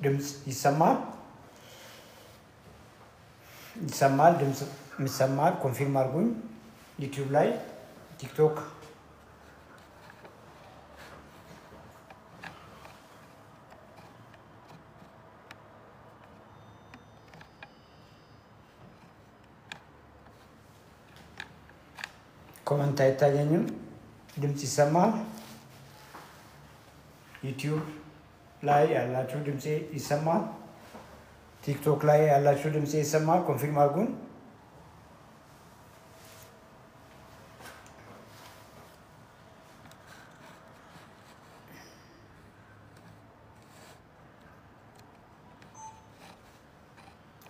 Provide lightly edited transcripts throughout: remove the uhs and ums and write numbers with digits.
ድምጽ ይሰማል ድምጽ የሚሰማል ኮንፊርም አድርጉኝ ዩቲዩብ ላይ ቲክቶክ ኮሜንት አይታየኝም ድምጽ ይሰማል ዩቲዩብ ላይ ያላችሁ ድምጽ ይሰማል ቲክቶክ ላይ ያላችሁ ድምጽ ይሰማል ኮንፊርም አድርጉኝ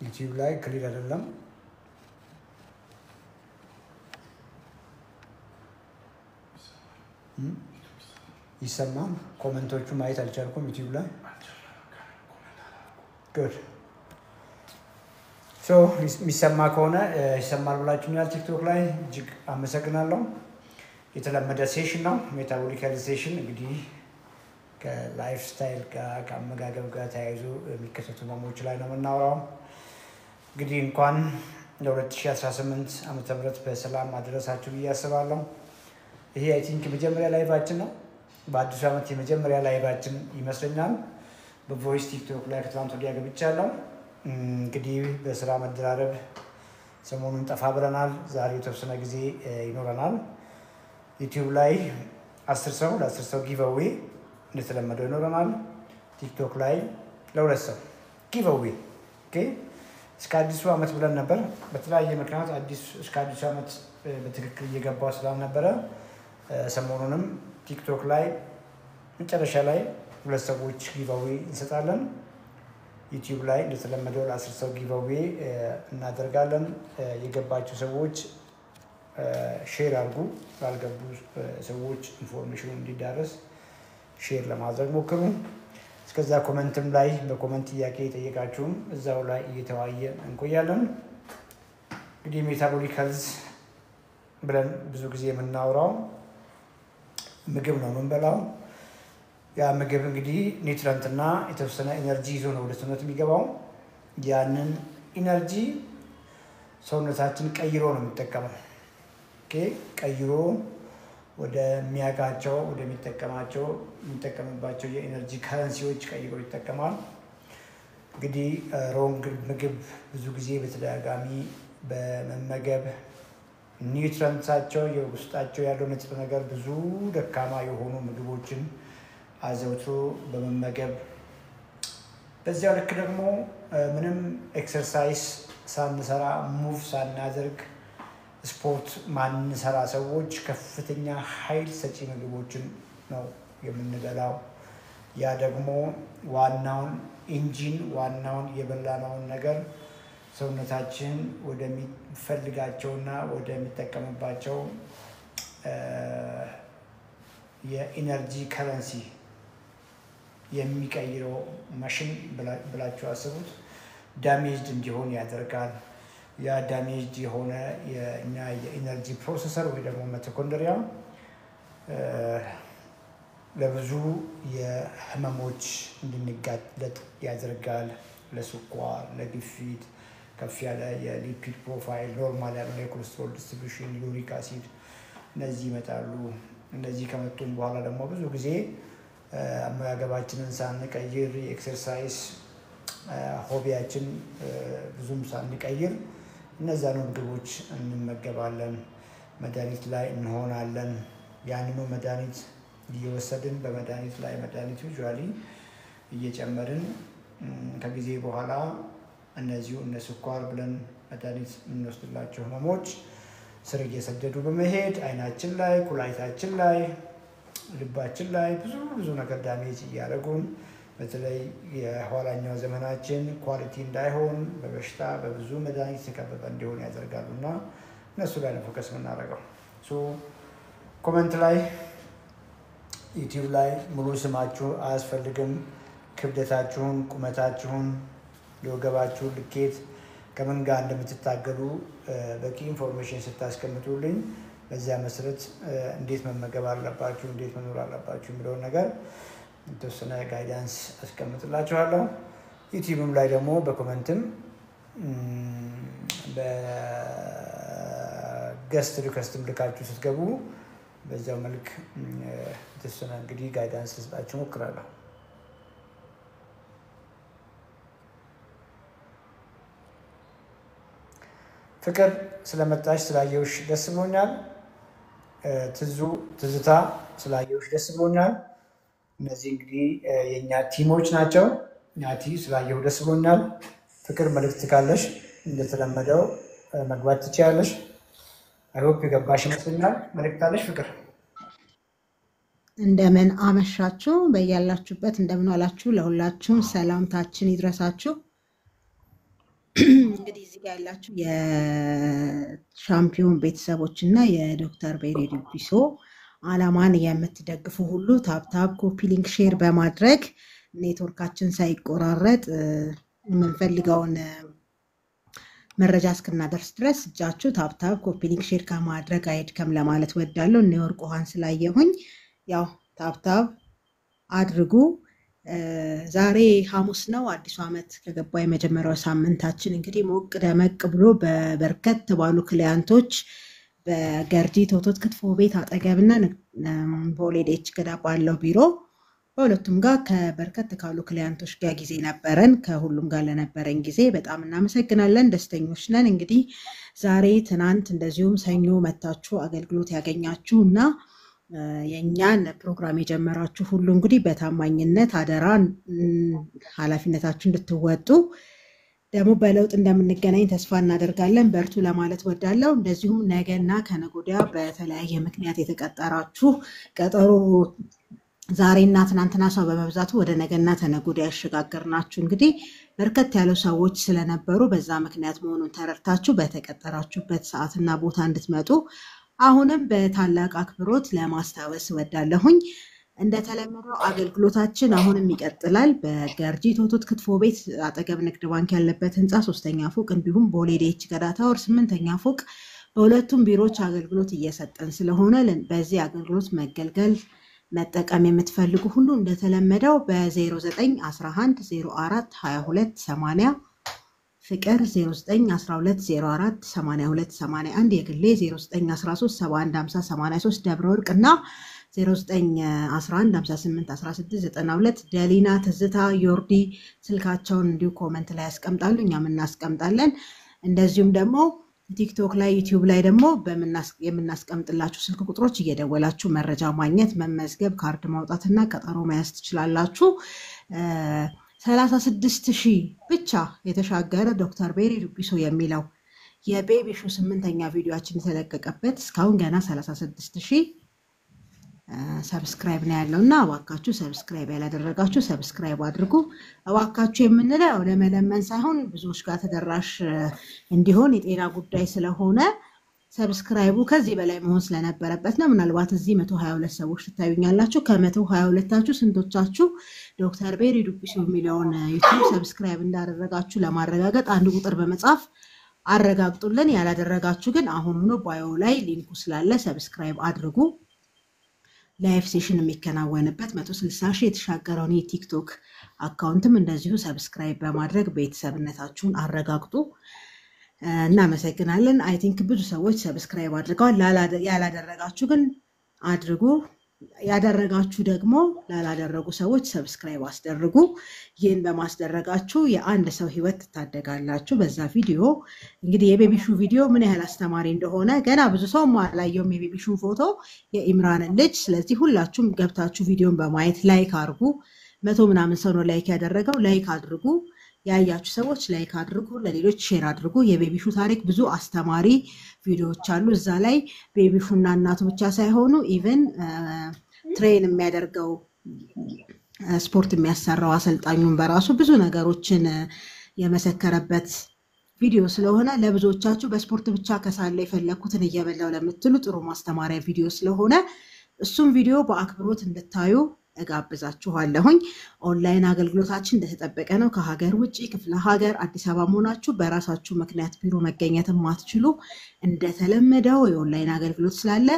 ዩቲዩብ ላይ ክሊር አይደለም ይሰማል ኮሜንቶቹ ማየት አልቻልኩም ዩቲዩብ ላይ ጉድ ሶ የሚሰማ ከሆነ ይሰማል ብላችሁኛል ቲክቶክ ላይ እጅግ አመሰግናለሁ የተለመደ ሴሽን ነው ሜታቦሊክ ሄልዝ ሴሽን እንግዲህ ከላይፍ ስታይል ጋር ከአመጋገብ ጋር ተያይዞ የሚከሰቱ ህመሞች ላይ ነው የምናወራው እንግዲህ እንኳን ለ2018 ዓመተ ምህረት በሰላም አደረሳችሁ ብዬ አስባለሁ ይሄ አይ ቲንክ የመጀመሪያ ላይቫችን ነው በአዲሱ ዓመት የመጀመሪያ ላይቫችን ይመስለኛል በቮይስ ቲክቶክ ላይ ከትላንት ወዲያ ገብቻለሁ እንግዲህ በስራ መደራረብ ሰሞኑን ጠፋ ብለናል ዛሬ የተወሰነ ጊዜ ይኖረናል ዩቲዩብ ላይ 10 ሰው ለ10 ሰው ጊቭ አዌይ እንደተለመደው ይኖረናል ቲክቶክ ላይ ለ2 ሰው ጊቭ አዌይ ኦኬ እስከ አዲሱ ዓመት ብለን ነበር በተለያየ ምክንያት እስከ አዲሱ ዓመት በትክክል እየገባው ስላልነበረ ሰሞኑንም ቲክቶክ ላይ መጨረሻ ላይ 2 ሰዎች ጊቭ አዌይ እንሰጣለን ዩቲዩብ ላይ እንደተለመደው ለ10 ሰው ጊቭ አዌይ እናደርጋለን የገባችሁ ሰዎች ሼር አድርጉ ላልገቡ ሰዎች ኢንፎርሜሽኑ እንዲዳረስ ሼር ለማድረግ ሞክሩ እስከዛ ኮሜንትም ላይ በኮሜንት ጥያቄ ጠይቃችሁም እዛው ላይ እየተወያየን እንቆያለን እንግዲህ ሜታቦሊክ ሄልዝ ብለን ብዙ ጊዜ የምናወራው ምግብ ነው የምንበላው ያ ምግብ እንግዲህ ኒውትሪየንትና የተወሰነ ኤነርጂ ይዞ ነው ወደ ሰውነት የሚገባው ያንን ኤነርጂ ሰውነታችን ቀይሮ ነው የሚጠቀመው ኦኬ ቀይሮ ወደሚያጋቸው የሚጠቀምባቸው የኤነርጂ ከረንሲዎች ቀይሮ ይጠቀማል እንግዲህ ሮንግ ምግብ ብዙ ጊዜ በተደጋጋሚ በመመገብ ኒውትሪየንታቸው የውስጣቸው ያለው ንጥረ ነገር ብዙ ደካማ የሆኑ ምግቦችን አዘውትሮ በመመገብ በዚያው ልክ ደግሞ ምንም ኤክሰርሳይዝ ሳንሰራ ሙቭ ሳናደርግ ስፖርት ማንሰራ ሰዎች ከፍተኛ ኃይል ሰጪ ምግቦችን ነው የምንበላው ያ ደግሞ ዋናውን ኢንጂን ዋናውን የበላነውን ነገር ሰውነታችን ወደሚፈልጋቸውና ወደሚጠቀምባቸው የኢነርጂ ከረንሲ የሚቀይረው ማሽን ብላችሁ አስቡት ዳሜጅድ እንዲሆን ያደርጋል ያ ዳሜጅድ የሆነ የኛ የኢነርጂ ፕሮሰሰር ወይ ደግሞ ሚቶኮንድሪያ ለብዙ የህመሞች እንድንጋለጥ ያደርጋል ለስኳር ለግፊት ከፍ ያለ የሊፒድ ፕሮፋይል ኖርማል ያልሆነ የኮሌስትሮል ዲስትሪቢዩሽን ዩሪክ አሲድ እነዚህ ይመጣሉ እነዚህ ከመጡም በኋላ ደግሞ ብዙ ጊዜ አመጋገባችንን ሳንቀይር የኤክሰርሳይዝ ሆቢያችን ብዙም ሳንቀይር እነዛን ምግቦች እንመገባለን መድኃኒት ላይ እንሆናለን ያንኑ መድኃኒት እየወሰድን በመድኃኒት ላይ መድኃኒት ዩዥዋሊ እየጨመርን ከጊዜ በኋላ እነዚሁ እነ ስኳር ብለን መድኃኒት የምንወስድላቸው ህመሞች ስር እየሰደዱ በመሄድ አይናችን ላይ ኩላሊታችን ላይ ልባችን ላይ ብዙ ነገር ዳሜጅ እያደረጉን በተለይ የኋላኛው ዘመናችን ኳሊቲ እንዳይሆን በበሽታ በብዙ መድኃኒት የተከበበ እንዲሆን ያደርጋሉና እነሱ ላይ ነው ፎከስ የምናደርገው ኮሜንት ላይ ዩቲዩብ ላይ ሙሉ ስማችሁ አያስፈልግም ክብደታችሁን ቁመታችሁን የወገባችሁን ልኬት ከምን ጋር እንደምትታገሉ በቂ ኢንፎርሜሽን ስታስቀምጡልኝ በዚያ መሰረት እንዴት መመገብ አለባችሁ እንዴት መኖር አለባችሁ የሚለውን ነገር የተወሰነ ጋይዳንስ አስቀምጥላችኋለሁ ዩቲዩብም ላይ ደግሞ በኮሜንትም በገስት ሪኩዌስትም ልካችሁ ስትገቡ በዛው መልክ ተሰና እንግዲህ ጋይዳንስ ልሰጣችሁ ሞክራለሁ። ፍቅር ስለመጣሽ ስላየውሽ ደስ ብሎኛል። ትዝታ ስላየውሽ ደስ ብሎኛል። እነዚህ እንግዲህ የኛ ቲሞች ናቸው። ናቲ ስላየው ደስ ብሎኛል። ፍቅር መልእክት ካለሽ እንደተለመደው መግባት ትችያለሽ። አይሆፕ የገባሽ ይመስለኛል። መልእክት አለሽ ፍቅር? እንደምን አመሻችሁ፣ በያላችሁበት እንደምን ዋላችሁ። ለሁላችሁም ሰላምታችን ይድረሳችሁ። እንግዲህ እዚህ ጋር ያላችሁ የሻምፒዮን ቤተሰቦች እና የዶክተር ቤሪ ዱቢሶ አላማን የምትደግፉ ሁሉ ታፕታፕ ኮፒ ሊንክ ሼር በማድረግ ኔትወርካችን ሳይቆራረጥ የምንፈልገውን መረጃ እስክናደርስ ድረስ እጃችሁ ታፕታፕ ኮፒ ሊንክ ሼር ከማድረግ አይድከም ለማለት ወዳለሁ። እኔ ወርቅ ውሃን ስላየሁኝ ያው ታፕታፕ አድርጉ። ዛሬ ሐሙስ ነው። አዲሱ ዓመት ከገባ የመጀመሪያው ሳምንታችን እንግዲህ ሞቅ ደመቅ ብሎ በበርከት ባሉ ክሊያንቶች በገርጂ ቶቶት ክትፎ ቤት አጠገብና ቦሌዴች ገዳ ባለው ቢሮ በሁለቱም ጋር ከበርከት ካሉ ክሊያንቶች ጋር ጊዜ ነበረን። ከሁሉም ጋር ለነበረን ጊዜ በጣም እናመሰግናለን፣ ደስተኞች ነን። እንግዲህ ዛሬ ትናንት እንደዚሁም ሰኞ መታችሁ አገልግሎት ያገኛችሁ እና የኛን ፕሮግራም የጀመራችሁ ሁሉ እንግዲህ በታማኝነት አደራ ኃላፊነታችሁ እንድትወጡ ደግሞ በለውጥ እንደምንገናኝ ተስፋ እናደርጋለን። በርቱ ለማለት ወዳለው። እንደዚሁም ነገና ከነጎዲያ በተለያየ ምክንያት የተቀጠራችሁ ቀጠሮ ዛሬና ትናንትና ሰው በመብዛቱ ወደ ነገና ተነጎዲያ ያሸጋገርናችሁ እንግዲህ በርከት ያሉ ሰዎች ስለነበሩ በዛ ምክንያት መሆኑን ተረድታችሁ በተቀጠራችሁበት ሰዓትና ቦታ እንድትመጡ አሁንም በታላቅ አክብሮት ለማስታወስ ወዳለሁኝ። እንደተለመደው አገልግሎታችን አሁንም ይቀጥላል። በገርጂ ቶቶት ክትፎ ቤት አጠገብ ንግድ ባንክ ያለበት ህንፃ 3ኛ ፎቅ እንዲሁም ቦሌዴች ገዳ ታወር 8ኛ ፎቅ በሁለቱም ቢሮዎች አገልግሎት እየሰጠን ስለሆነ በዚህ አገልግሎት መገልገል መጠቀም የምትፈልጉ ሁሉ እንደተለመደው በ0911 04 22 80 ፍቅር 0912048281 የግሌ 0913715083 ደብረ ወርቅ እና 0911581692 ደሊና ትዝታ ዮርዲ ስልካቸውን እንዲሁ ኮሜንት ላይ ያስቀምጣሉ፣ እኛም እናስቀምጣለን። እንደዚሁም ደግሞ ቲክቶክ ላይ ዩቲዩብ ላይ ደግሞ የምናስቀምጥላችሁ ስልክ ቁጥሮች እየደወላችሁ መረጃ ማግኘት መመዝገብ ካርድ ማውጣትና ቀጠሮ መያዝ ትችላላችሁ። 36,000 ብቻ የተሻገረ ዶክተር ቤሪ ዱቢሶ የሚለው የቤቢ ሾው 8ኛ ቪዲዮአችን የተለቀቀበት እስካሁን ገና 36,000 ሰብስክራይብ ነው ያለውና እባካችሁ ሰብስክራይብ ያላደረጋችሁ ሰብስክራይብ አድርጉ። እባካችሁ የምንለው ለመለመን ሳይሆን ብዙዎች ጋር ተደራሽ እንዲሆን የጤና ጉዳይ ስለሆነ ሰብስክራይቡ ከዚህ በላይ መሆን ስለነበረበት ነው። ምናልባት እዚህ 122 ሰዎች ትታዩኛላችሁ። ከ122ታችሁ ስንቶቻችሁ ዶክተር ቤሪ ዱቢሶ የሚለውን ዩቲዩብ ሰብስክራይብ እንዳደረጋችሁ ለማረጋገጥ አንድ ቁጥር በመጻፍ አረጋግጡልን። ያላደረጋችሁ ግን አሁን ሆኖ ባዮ ላይ ሊንኩ ስላለ ሰብስክራይብ አድርጉ። ላይቭ ሴሽን የሚከናወንበት 160,000 የተሻገረውን የቲክቶክ አካውንትም እንደዚሁ ሰብስክራይብ በማድረግ ቤተሰብነታችሁን አረጋግጡ። እናመሰግናለን። አይ ቲንክ ብዙ ሰዎች ሰብስክራይብ አድርገዋል። ያላደረጋችሁ ግን አድርጉ። ያደረጋችሁ ደግሞ ላላደረጉ ሰዎች ሰብስክራይብ አስደርጉ። ይህን በማስደረጋችሁ የአንድ ሰው ህይወት ትታደጋላችሁ። በዛ ቪዲዮ እንግዲህ የቤቢ ሹ ቪዲዮ ምን ያህል አስተማሪ እንደሆነ ገና ብዙ ሰው አላየውም፣ የቤቢ ሹ ፎቶ የኢምራንን ልጅ። ስለዚህ ሁላችሁም ገብታችሁ ቪዲዮን በማየት ላይክ አድርጉ። 100 ምናምን ሰው ነው ላይክ ያደረገው። ላይክ አድርጉ። ያያችሁ ሰዎች ላይክ አድርጉ፣ ለሌሎች ሼር አድርጉ። የቤቢ ሹ ታሪክ ብዙ አስተማሪ ቪዲዮዎች አሉ እዛ ላይ። ቤቢ ሹና እናቱ ብቻ ሳይሆኑ ኢቭን ትሬን የሚያደርገው ስፖርት የሚያሰራው አሰልጣኙን በራሱ ብዙ ነገሮችን የመሰከረበት ቪዲዮ ስለሆነ ለብዙዎቻችሁ በስፖርት ብቻ ከሳለ የፈለኩትን እየበላው ለምትሉ ጥሩ ማስተማሪያ ቪዲዮ ስለሆነ እሱም ቪዲዮ በአክብሮት እንድታዩ እጋብዛችኋለሁኝ። ኦንላይን አገልግሎታችን እንደተጠበቀ ነው። ከሀገር ውጪ ክፍለ ሀገር አዲስ አበባ መሆናችሁ በራሳችሁ ምክንያት ቢሮ መገኘት ማትችሉ እንደተለመደው የኦንላይን አገልግሎት ስላለ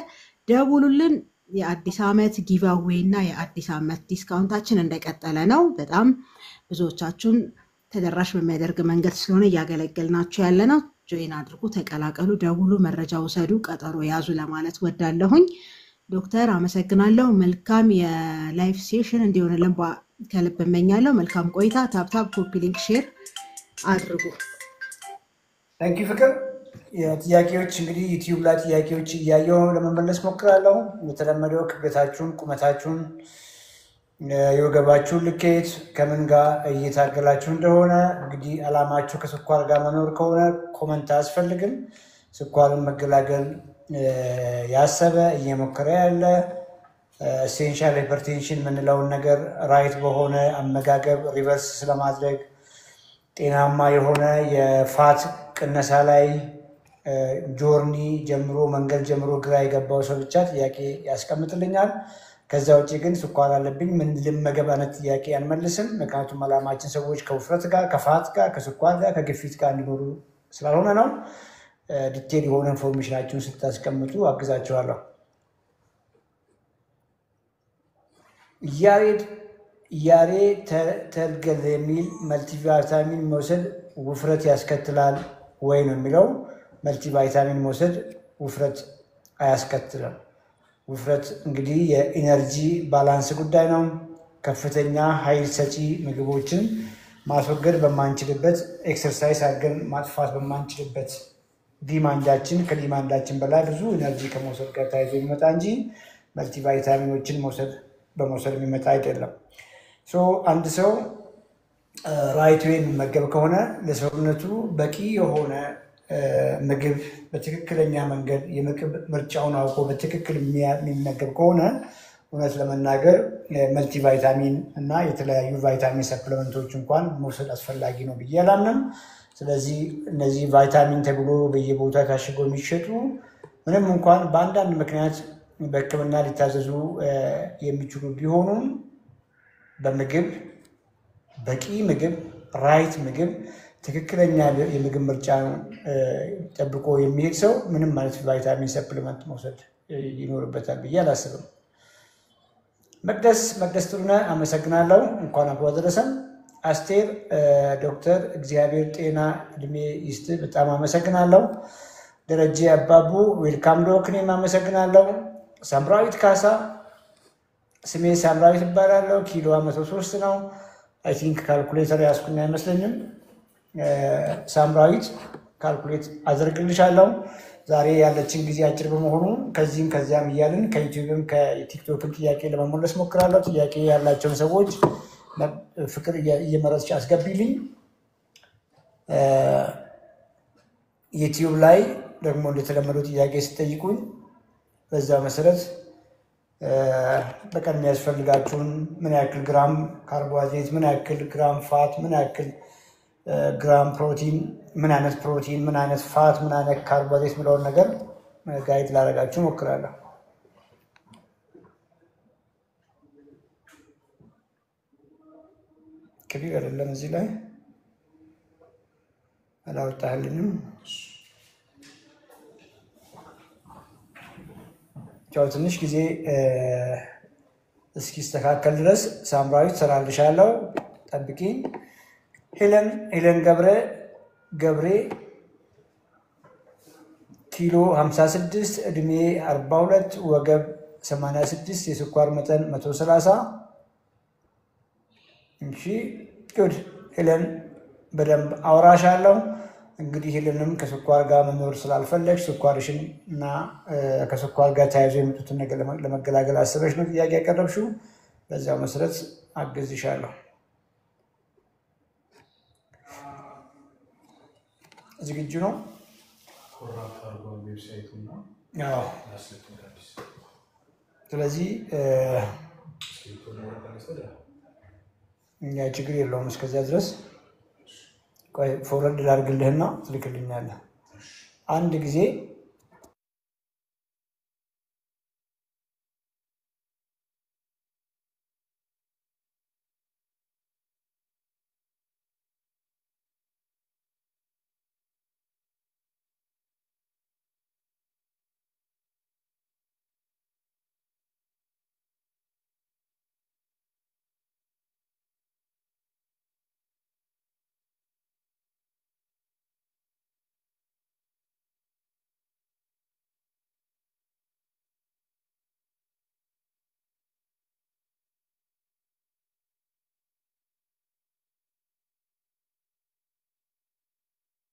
ደውሉልን። የአዲስ ዓመት ጊቫዌይ እና የአዲስ ዓመት ዲስካውንታችን እንደቀጠለ ነው። በጣም ብዙዎቻችሁን ተደራሽ በሚያደርግ መንገድ ስለሆነ እያገለገልናችሁ ያለነው። ጆይን አድርጉ፣ ተቀላቀሉ፣ ደውሉ፣ መረጃ ውሰዱ፣ ቀጠሮ ያዙ ለማለት ወዳለሁኝ። ዶክተር አመሰግናለሁ። መልካም የላይፍ ሴሽን እንዲሆንልን ከልብ እመኛለሁ። መልካም ቆይታ። ታፕታፕ ኮፒ ሊንክ ሼር አድርጉ። ታንኪ ፍቅር። የጥያቄዎች እንግዲህ ዩቲዩብ ላይ ጥያቄዎች እያየሁ ለመመለስ ሞክራለሁ። የተለመደው ክብደታችሁን፣ ቁመታችሁን፣ የወገባችሁን ልኬት ከምን ጋር እየታገላችሁ እንደሆነ እንግዲህ አላማችሁ ከስኳር ጋር መኖር ከሆነ ኮመንት አያስፈልግም። ስኳርን መገላገል ያሰበ እየሞከረ ያለ ኤሴንሻል ሃይፐርቴንሽን የምንለውን ነገር ራይት በሆነ አመጋገብ ሪቨርስ ስለማድረግ ጤናማ የሆነ የፋት ቅነሳ ላይ ጆርኒ ጀምሮ መንገድ ጀምሮ ግራ የገባው ሰው ብቻ ጥያቄ ያስቀምጥልኛል። ከዛ ውጭ ግን ስኳር አለብኝ ምን ልመገብ አይነት ጥያቄ አንመልስም። ምክንያቱም አላማችን ሰዎች ከውፍረት ጋር ከፋት ጋር ከስኳር ጋር ከግፊት ጋር እንዲኖሩ ስላልሆነ ነው። ዲቴል የሆነ ኢንፎርሜሽናችሁን ስታስቀምጡ አግዛችኋለሁ። ያሬድ ተልገል የሚል መልቲቫይታሚን መውሰድ ውፍረት ያስከትላል ወይ ነው የሚለው። መልቲቫይታሚን መውሰድ ውፍረት አያስከትልም። ውፍረት እንግዲህ የኢነርጂ ባላንስ ጉዳይ ነው። ከፍተኛ ኃይል ሰጪ ምግቦችን ማስወገድ በማንችልበት ኤክሰርሳይዝ አድርገን ማጥፋት በማንችልበት ዲማንዳችን ከዲማንዳችን በላይ ብዙ ኢነርጂ ከመውሰድ ጋር ተያይዞ የሚመጣ እንጂ መልቲቫይታሚኖችን በመውሰድ የሚመጣ አይደለም። አንድ ሰው ራይት ዌይ የሚመገብ ከሆነ ለሰውነቱ በቂ የሆነ ምግብ በትክክለኛ መንገድ የምግብ ምርጫውን አውቆ በትክክል የሚመገብ ከሆነ እውነት ለመናገር መልቲቫይታሚን እና የተለያዩ ቫይታሚን ሰፕሊመንቶች እንኳን መውሰድ አስፈላጊ ነው ብዬ አላምንም። ስለዚህ እነዚህ ቫይታሚን ተብሎ በየቦታ ታሽገው የሚሸጡ ምንም እንኳን በአንዳንድ ምክንያት በሕክምና ሊታዘዙ የሚችሉ ቢሆኑም በምግብ በቂ ምግብ ራይት ምግብ ትክክለኛ የምግብ ምርጫ ጠብቆ የሚሄድ ሰው ምንም ማለት ቫይታሚን ሰፕሊመንት መውሰድ ይኖርበታል ብዬ አላስብም። መቅደስ ጥሩነህ አመሰግናለሁ። እንኳን አብሮ አደረሰን። አስቴር ዶክተር እግዚአብሔር ጤና እድሜ ይስጥ፣ በጣም አመሰግናለሁ። ደረጀ አባቡ ዌልካም ዶክ፣ እኔም አመሰግናለሁ። ሳምራዊት ካሳ፣ ስሜ ሳምራዊት እባላለሁ። ኪሎ 103 ነው። አይ ቲንክ ካልኩሌተር ያስኩኝ አይመስለኝም። ሳምራዊት ካልኩሌት አደርግልሻለሁ። ዛሬ ያለችን ጊዜ አጭር በመሆኑ ከዚህም ከዚያም እያልን ከዩቲዩብም ከቲክቶክም ጥያቄ ለመመለስ ሞክራለሁ። ጥያቄ ያላቸውን ሰዎች ፍቅር እየመረጥሽ አስገቢልኝ። ዩቲዩብ ላይ ደግሞ እንደተለመደው ጥያቄ ስጠይቁኝ በዛ መሰረት በቀን የሚያስፈልጋችሁን ምን ያክል ግራም ካርቦሃይድሬት፣ ምን ያክል ግራም ፋት፣ ምን ያክል ግራም ፕሮቲን፣ ምን አይነት ፕሮቲን፣ ምን አይነት ፋት፣ ምን አይነት ካርቦሃይድሬት የሚለውን ነገር ጋይድ ላደርጋችሁ እሞክራለሁ። ክሊር አይደለም፣ እዚህ ላይ አላወጣህልኝም። ያው ትንሽ ጊዜ እስኪስተካከል ድረስ ሳምራዊት ሰራልሻለሁ፣ ጠብቂኝ። ሄለን ገብሬ ኪሎ 56 እድሜ 42 ወገብ 86 የስኳር መጠን 130። እሺ ጉድ ሄለን በደንብ አውራሻለሁ። እንግዲህ ሄለንም ከስኳር ጋር መኖር ስላልፈለግሽ ስኳርሽን እና ከስኳር ጋር ተያይዞ የመጡትን ነገር ለመገላገል አስበሽ ነው ጥያቄ ያቀረብሽው። በዚያው መሰረት አግዝሻለሁ። ዝግጁ ነው? ስለዚህ ችግር የለውም። እስከዚያ ድረስ ፎርወርድ ላድርግልህና ትልክልኛለህ አንድ ጊዜ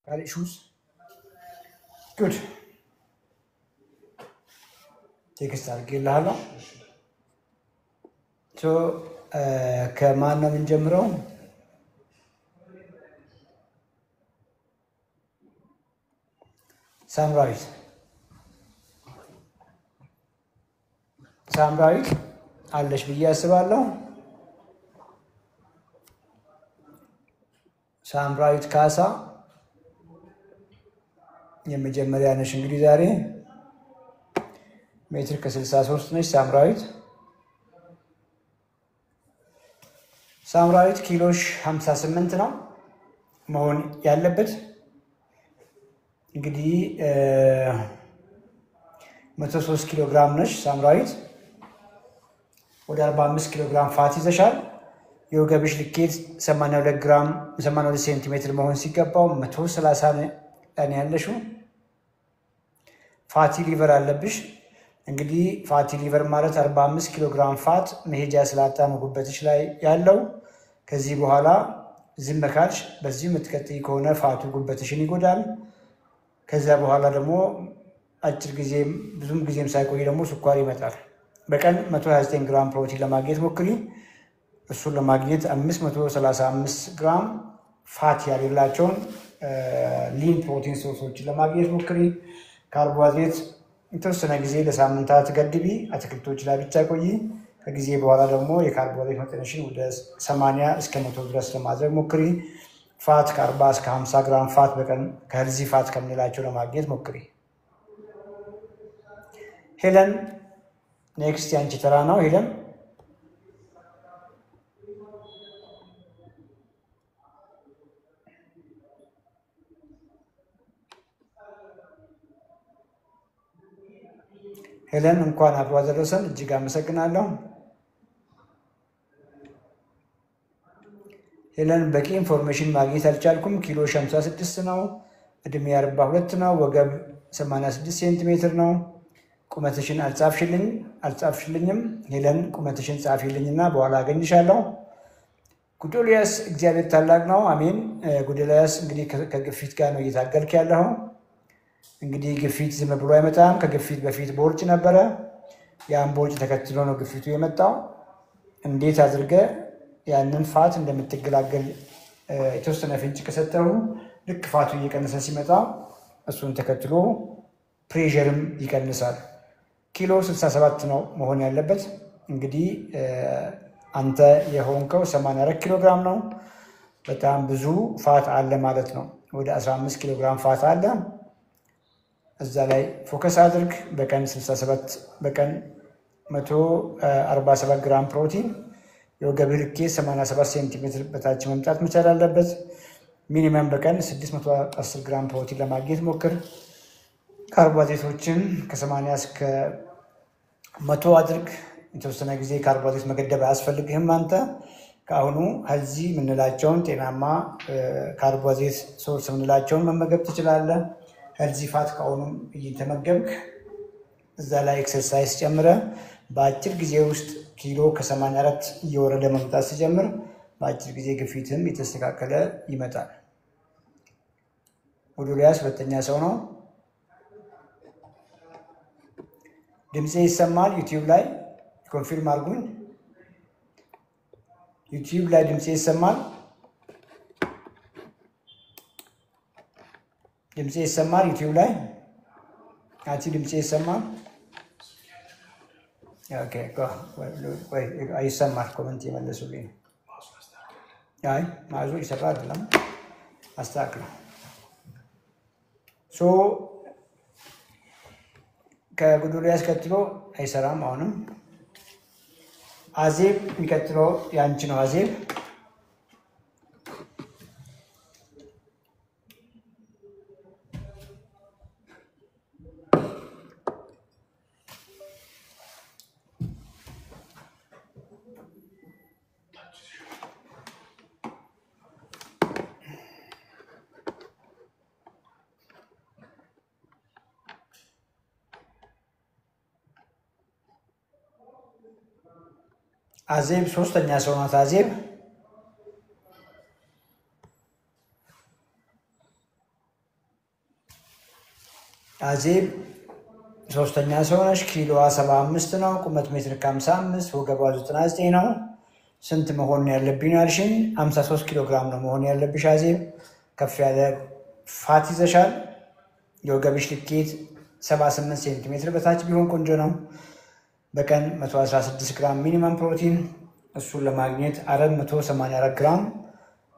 Got issues? Good. ቴክስት አድርጌልሃለሁ። ከማን ነው የምንጀምረው? ሳምራዊት አለሽ ብዬ አስባለሁ። ሳምራዊት ካሳ የመጀመሪያ ነሽ። እንግዲህ ዛሬ ሜትር ከ63 ነች ሳምራዊት ኪሎሽ 58 ነው መሆን ያለበት። እንግዲህ 103 ኪሎ ግራም ነች ሳምራዊት። ወደ 45 ኪሎ ግራም ፋት ይዘሻል። የወገብሽ ልኬት 82 ሴንቲሜትር መሆን ሲገባው 130 ላይ ያለሽው። ፋቲ ሊቨር አለብሽ። እንግዲህ ፋቲ ሊቨር ማለት 45 ኪሎ ግራም ፋት መሄጃ ስላጣ ነው ጉበትሽ ላይ ያለው። ከዚህ በኋላ ዝም ካልሽ በዚህ የምትቀጥይ ከሆነ ፋቱ ጉበትሽን ይጎዳል። ከዛ በኋላ ደግሞ አጭር ጊዜም ብዙም ጊዜም ሳይቆይ ደግሞ ስኳር ይመጣል። በቀን 129 ግራም ፕሮቲን ለማግኘት ሞክሪ። እሱን ለማግኘት 535 ግራም ፋት ያሌላቸውን ሊን ፕሮቲን ሶርሶችን ለማግኘት ሞክሪ። ካርቦሃይድሬት የተወሰነ ጊዜ ለሳምንታት ገድቢ። አትክልቶች ላይ ብቻ ቆይ። ከጊዜ በኋላ ደግሞ የካርቦሃይድሬት መጠንሽን ወደ 80 እስከ 100 ድረስ ለማድረግ ሞክሪ። ፋት ከ40 እስከ 50 ግራም ፋት በቀን ከሄልዚ ፋት ከምንላቸው ለማግኘት ሞክሪ። ሄለን ኔክስት ያንቺ ተራ ነው። ሄለን እንኳን አብሮ አደረሰን። እጅግ አመሰግናለሁ። ሄለን በቂ ኢንፎርሜሽን ማግኘት አልቻልኩም። ኪሎ 56 ነው። እድሜ 42 ነው። ወገብ 86 ሴንቲሜትር ነው። ቁመትሽን አልጻፍሽልኝም። ሄለን ቁመትሽን ጻፊልኝና በኋላ አገኝሻለሁ። ጉዶልያስ እግዚአብሔር ታላቅ ነው። አሜን። ጉዶልያስ እንግዲህ ከግፊት ጋር ነው እየታገልክ ያለው። እንግዲህ ግፊት ዝም ብሎ አይመጣም። ከግፊት በፊት ቦርጭ ነበረ። ያን ቦርጭ ተከትሎ ነው ግፊቱ የመጣው። እንዴት አድርገ ያንን ፋት እንደምትገላገል የተወሰነ ፍንጭ ከሰጠሁ ልክ ፋቱ እየቀነሰ ሲመጣ እሱን ተከትሎ ፕሬሸርም ይቀንሳል። ኪሎ 67 ነው መሆን ያለበት። እንግዲህ አንተ የሆንከው 84 ኪሎ ግራም ነው። በጣም ብዙ ፋት አለ ማለት ነው። ወደ 15 ኪሎ ግራም ፋት አለ። እዛ ላይ ፎከስ አድርግ። በቀን 67 በቀን 147 ግራም ፕሮቲን። የወገብ ልኬት 87 ሴንቲሜትር በታች መምጣት መቻል አለበት። ሚኒመም በቀን 610 ግራም ፕሮቲን ለማግኘት ሞክር። ካርቦሃይድሬቶችን ከ80 እስከ 100 አድርግ። የተወሰነ ጊዜ ካርቦሃይድሬት መገደብ አያስፈልግህም። አንተ ከአሁኑ ሄልዚ የምንላቸውን ጤናማ ካርቦሃይድሬት ሶርስ የምንላቸውን መመገብ ትችላለህ። ሄልዚ ፋት ከአሁኑም እየተመገብክ እዛ ላይ ኤክሰርሳይዝ ጨምረ በአጭር ጊዜ ውስጥ ኪሎ ከ84 እየወረደ መምጣት ሲጀምር በአጭር ጊዜ ግፊትም የተስተካከለ ይመጣል። ጉዶልያስ ሁለተኛ ሰው ነው። ድምፄ ይሰማል? ዩቲዩብ ላይ ኮንፊርም አድርጉኝ። ዩቲዩብ ላይ ድምፄ ይሰማል? ድምፄ ይሰማል? ዩቲዩብ ላይ ድምፄ ይሰማል? ኦኬ አይሰማል። ኮመንት የመለሱልኝ። አይ ማዙ ይሰራ አይደለም፣ አስተካክለው። ከጉዶልያስ ቀጥሎ አይሰራም። አሁንም አዜብ የሚቀጥለው ያንቺ ነው። አዜብ አዜብ ሶስተኛ ሰው ናት። አዜብ አዜብ ሶስተኛ ሰው ነሽ። ኪሎዋ 75 ነው። ቁመት ሜትር ከ55 ወገቧ 99 ነው። ስንት መሆን ያለብኝ ያልሽኝ? 53 ኪሎ ግራም ነው መሆን ያለብሽ አዜብ። ከፍ ያለ ፋት ይዘሻል። የወገብሽ ልኬት 78 ሴንቲሜትር በታች ቢሆን ቆንጆ ነው። በቀን 116 ግራም ሚኒመም ፕሮቲን፣ እሱን ለማግኘት 484 ግራም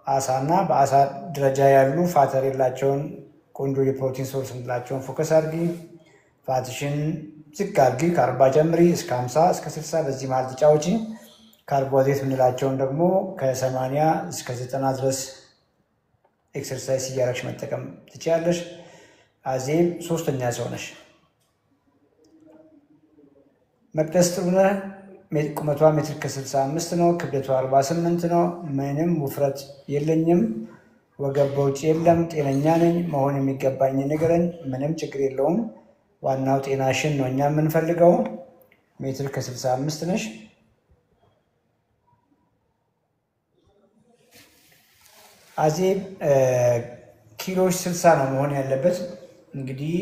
አሳና በአሳ ደረጃ ያሉ ፋተር የላቸውን ቆንጆ የፕሮቲን ሶርስ እንላቸውን ፎከስ አድርጊ። ፋትሽን ዝቅ አድርጊ። ከ40 ጀምሪ እስከ 50 እስከ 60 በዚህ መሀል ተጫወቺ። ካርቦሃይድሬት የምንላቸውን ደግሞ ከ80 እስከ 90 ድረስ ኤክሰርሳይዝ እያደረግሽ መጠቀም ትችያለሽ። አዜብ ሶስተኛ ሰው ነሽ። መቅደስ ጥሩነህ ቁመቷ ሜትር ከ65 ነው። ክብደቷ 48 ነው። ምንም ውፍረት የለኝም። ወገብ በውጭ የለም። ጤነኛ ነኝ። መሆን የሚገባኝ ንገረኝ። ምንም ችግር የለውም። ዋናው ጤናሽን ነው እኛ የምንፈልገው። ሜትር ከ65 ነሽ። አዜብ ኪሎች 60 ነው መሆን ያለበት። እንግዲህ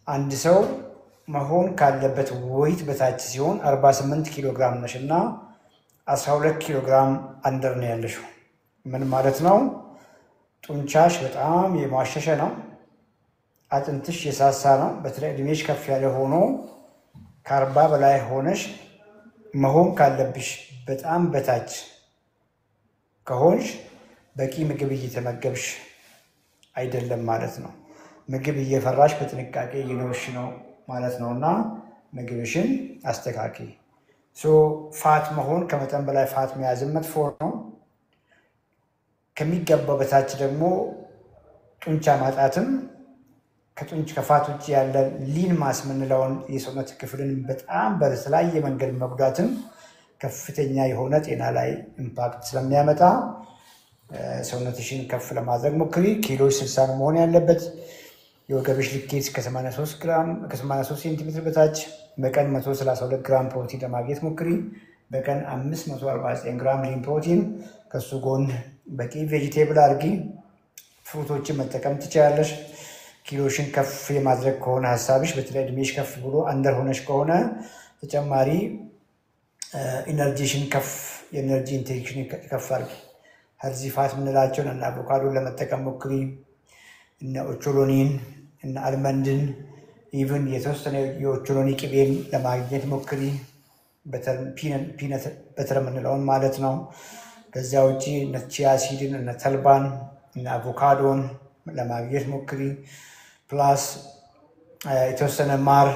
አንድ ሰው መሆን ካለበት ወይት በታች ሲሆን 48 ኪሎ ግራም ነሽ እና 12 ኪሎ ግራም አንደር ነው ያለሽው። ምን ማለት ነው? ጡንቻሽ በጣም የሟሸሸ ነው። አጥንትሽ የሳሳ ነው። በተለይ እድሜሽ ከፍ ያለ ሆኖ ከ40 በላይ ሆነሽ መሆን ካለብሽ በጣም በታች ከሆንሽ በቂ ምግብ እየተመገብሽ አይደለም ማለት ነው። ምግብ እየፈራሽ በጥንቃቄ እየኖርሽ ነው ማለት ነው እና ምግብሽን አስተካኪ። ፋት መሆን ከመጠን በላይ ፋት መያዝን መጥፎ ነው። ከሚገባው በታች ደግሞ ጡንቻ ማጣትም ከፋት ውጭ ያለ ሊን ማስ የምንለውን የሰውነት ክፍልን በጣም በተለያየ መንገድ መጉዳትም ከፍተኛ የሆነ ጤና ላይ ኢምፓክት ስለሚያመጣ ሰውነትሽን ከፍ ለማድረግ ሞክሪ። ኪሎች 60 ነው መሆን ያለበት። የወገብሽ ልኬት ከ83 ሴንቲሜትር በታች በቀን 132 ግራም ፕሮቲን ለማግኘት ሞክሪ። በቀን 549 ግራም ሊን ፕሮቲን፣ ከሱ ጎን በቂ ቬጂቴብል አድርጊ። ፍሩቶችን መጠቀም ትችላለሽ። ኪሎሽን ከፍ የማድረግ ከሆነ ሀሳብሽ፣ በተለይ እድሜሽ ከፍ ብሎ አንደር ሆነሽ ከሆነ ተጨማሪ ኢነርጂሽን የኤነርጂ ኢንቴክሽን ከፍ አድርጊ። ሄልዚ ፋት የምንላቸውን እነ አቮካዶን ለመጠቀም ሞክሪ። እነ ኦቾሎኒን እነ አልመንድን ኢቭን የተወሰነ የኦቾሎኒ ቅቤን ለማግኘት ሞክሪ። ፒነት በተር የምንለውን ማለት ነው። ከዚያ ውጭ እነ ቺያ ሲድን እነ ተልባን እነ አቮካዶን ለማግኘት ሞክሪ። ፕላስ የተወሰነ ማር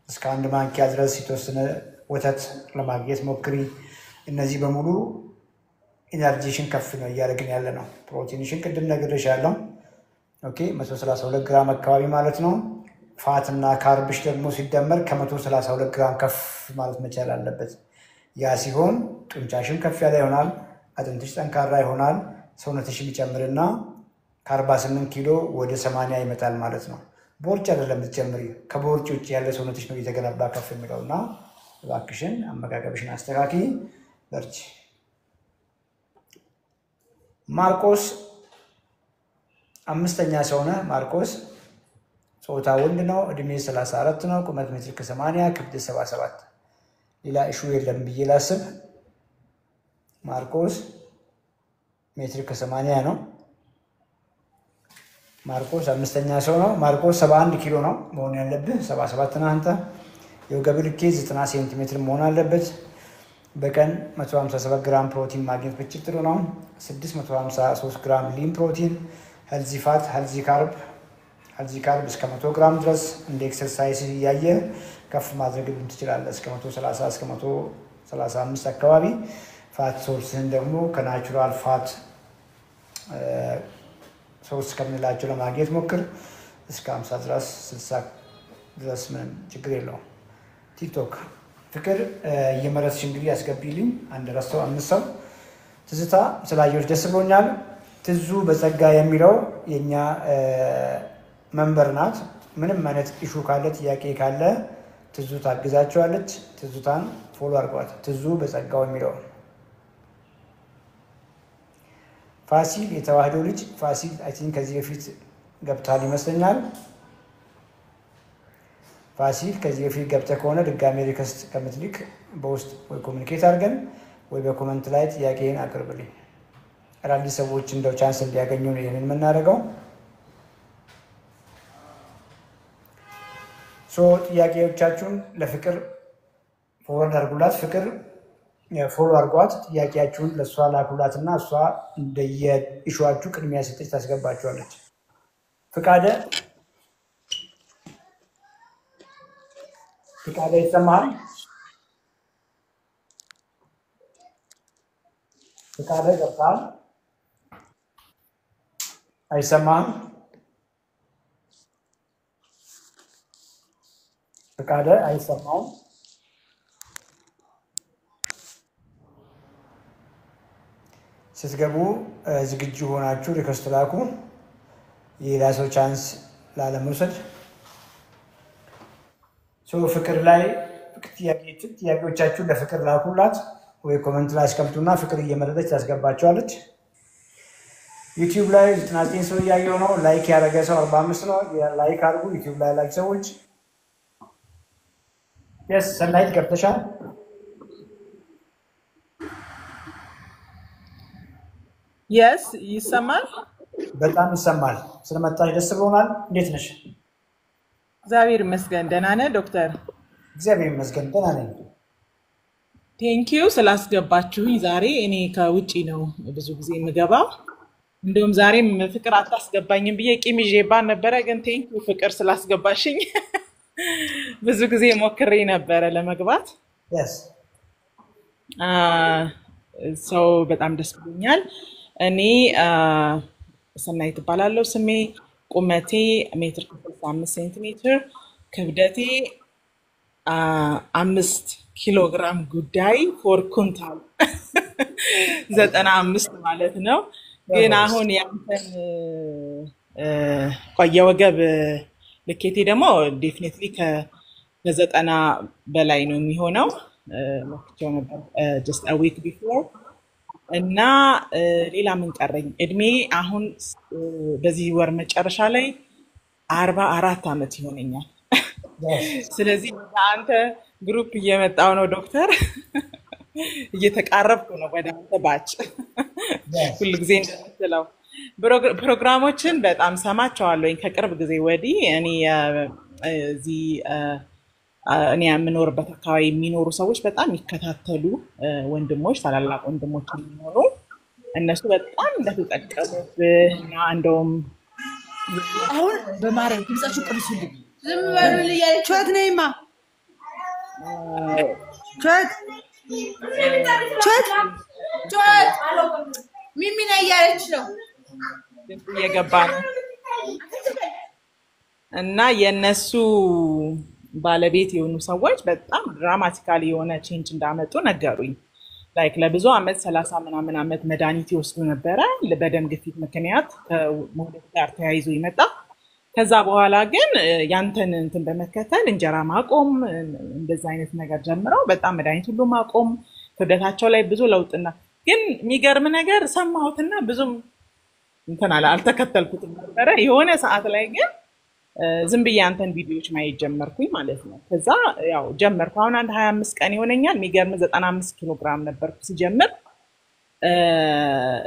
እስከ 1 ማንኪያ ድረስ የተወሰነ ወተት ለማግኘት ሞክሪ። እነዚህ በሙሉ ኢነርጂሽን ከፍ ነው እያደረግን ያለ ነው። ፕሮቲንሽን ቅድም ነግሬሻለሁ። ኦኬ 132 ግራም አካባቢ ማለት ነው። ፋት እና ካርብሽ ደግሞ ሲደመር ከ132 ግራም ከፍ ማለት መቻል አለበት። ያ ሲሆን ጡንቻሽም ከፍ ያለ ይሆናል። አጥንትሽ ጠንካራ ይሆናል። ሰውነትሽ ይጨምርና ከ48 ኪሎ ወደ 80 ይመጣል ማለት ነው። ቦርጭ አይደለም ብትጨምሪ፣ ከቦርጭ ውጭ ያለ ሰውነትሽ ነው እየተገነባ ከፍ የሚለውና እባክሽን አመጋገብሽን አስተካኪ። በርቺ። ማርቆስ 5ኛ ሰው ነህ። ማርቆስ ጾታ ወንድ ነው። እድሜ 34 ነው። ቁመት ሜትር ከ80፣ ክብደት 77። ሌላ እሹ የለም ብዬ ላስብ። ማርቆስ ሜትር ከ80 ነው። ማርቆስ 5ኛ ሰው ነው። ማርቆስ 71 ኪሎ ነው መሆን ያለብህ። 77 ነህ አንተ። የወገብ ልኬት 90 ሴንቲሜትር መሆን አለበት። በቀን 157 ግራም ፕሮቲን ማግኘት ብችል ጥሩ ነው። 653 ግራም ሊን ፕሮቲን፣ ሄልዚ ፋት፣ ሄልዚ ካርብ እስከ 100 ግራም ድረስ እንደ ኤክሰርሳይዝ እያየ ከፍ ማድረግ ትችላለህ። እስከ 130 እስከ 135 አካባቢ። ፋት ሶርስህን ደግሞ ከናቹራል ፋት ሶርስ ከምንላቸው ለማግኘት ሞክር። እስከ 50 ድረስ 60 ድረስ ምንም ችግር የለውም። ቲክቶክ ፍቅር እየመረጥሽ እንግዲህ ያስገቢልኝ። አንድ ረስተው 5 ሰው ትዝታ ስላየሁሽ ደስ ብሎኛል። ትዙ በጸጋ የሚለው የኛ መንበር ናት። ምንም አይነት ኢሹ ካለ ጥያቄ ካለ ትዙ ታግዛቸዋለች። ትዙታን ፎሎ አድርጓት። ትዙ በጸጋው የሚለው ፋሲል የተዋህዶ ልጅ ፋሲል አይ ቲንክ ከዚህ በፊት ገብቷል ይመስለኛል። ፋሲል ከዚህ በፊት ገብተህ ከሆነ ድጋሜ ሪከስት ከምትልክ በውስጥ ወይ ኮሙኒኬት አድርገን ወይ በኮመንት ላይ ጥያቄን አቅርብልኝ። አዳዲስ ሰዎች እንደው ቻንስ እንዲያገኙ ነው ይሄንን የምናደርገው። ጥያቄዎቻችሁን ለፍቅር ፎርዋርድ አድርጉላት። ፍቅር ፎሎ አድርጓት። ጥያቄያችሁን ለእሷ ላኩላትና እሷ እንደየኢሹዋችሁ ቅድሚያ ሰጠች ታስገባችኋለች። ፍቃደ ይሰማሃል? ፍቃደ ገብተሃል? አይሰማህም? ፍቃደ አይሰማውም? ስትገቡ ዝግጁ ሆናችሁ ሪኩዌስት ላኩ። የሌላ ሰው ቻንስ ላለመውሰድ። ፍቅር ላይ ጥያቄዎቻችሁን ለፍቅር ላኩላት ወይ ኮመንት ላይ አስቀምጡና ፍቅር እየመረጠች ታስገባቸዋለች። ዩቲዩብ ላይ 99 ሰው እያየው ነው። ላይክ ያደረገ ሰው 45 ነው። ላይክ አድርጉ። ዩቲዩብ ላይ ላይክ ሰዎች ሰናይት ገብተሻል? የስ ይሰማል? በጣም ይሰማል። ስለመጣሽ ደስ ብሎናል። እንዴት ነሽ? እግዚአብሔር ይመስገን። ደህና ነህ ዶክተር? እግዚአብሔር ይመስገን ደህና ነኝ። ቴንኪዩ ስላስገባችሁኝ። ዛሬ እኔ ከውጪ ነው ብዙ ጊዜ የምገባው። እንደውም ዛሬም ፍቅር አታስገባኝም ብዬ ቂም ይዤባት ነበረ፣ ግን ቴንኪዩ ፍቅር ስላስገባሽኝ። ብዙ ጊዜ ሞክሬ ነበረ ለመግባት። ሰው በጣም ደስ ብሎኛል። እኔ ሰናይት እባላለሁ ስሜ። ቁመቴ 1.65 ሴንቲሜትር፣ ክብደቴ 5 ኪሎ ግራም ጉዳይ ፎር ኩንታል 95 ማለት ነው። ግን አሁን ያንተን የወገብ ልኬቴ ደግሞ ዴፊኒትሊ ከ90 በላይ ነው የሚሆነው። ለክቼው ነበር just a week before። እና ሌላ ምን ቀረኝ? እድሜ አሁን በዚህ ወር መጨረሻ ላይ 44 ዓመት ይሆነኛል። ስለዚህ አንተ ግሩፕ እየመጣው ነው ዶክተር፣ እየተቃረብኩ ነው ወደ አንተ ባጭ። ሁሉ ጊዜ እንደምትለው ፕሮግራሞችን በጣም ሰማቸዋለሁ ከቅርብ ጊዜ ወዲህ። እኔ የምኖርበት አካባቢ የሚኖሩ ሰዎች በጣም ይከታተሉ ወንድሞች፣ ታላላቅ ወንድሞች የሚኖሩ እነሱ በጣም እንደተጠቀሙብህ እና እንደውም አሁን በማርያም ድምጻችሁ ቅርሱልኝ። ዝም በሉ እያለች ቾት ነይማ ቾት ሚሚና እያለች ነው እየገባ ነው። እና የነሱ ባለቤት የሆኑ ሰዎች በጣም ድራማቲካሊ የሆነ ቼንጅ እንዳመጡ ነገሩኝ። ላይክ ለብዙ አመት 30 ምናምን አመት መድኃኒት ይወስዱ ነበረ በደም ግፊት ምክንያት ከሞት ጋር ተያይዞ ይመጣ። ከዛ በኋላ ግን ያንተን እንትን በመከተል እንጀራ ማቆም እንደዛ አይነት ነገር ጀምረው በጣም መድኃኒት ሁሉ ማቆም፣ ክብደታቸው ላይ ብዙ ለውጥና ግን የሚገርም ነገር ሰማሁትና ብዙም እንትን አልተከተልኩትም ነበረ። የሆነ ሰዓት ላይ ግን ዝም ብዬ አንተን ቪዲዮዎች ማየት ጀመርኩኝ ማለት ነው። ከዛ ያው ጀመርኩ። አሁን አንድ 25 ቀን ይሆነኛል። የሚገርም 95 ኪሎ ግራም ነበርኩ ሲጀምር።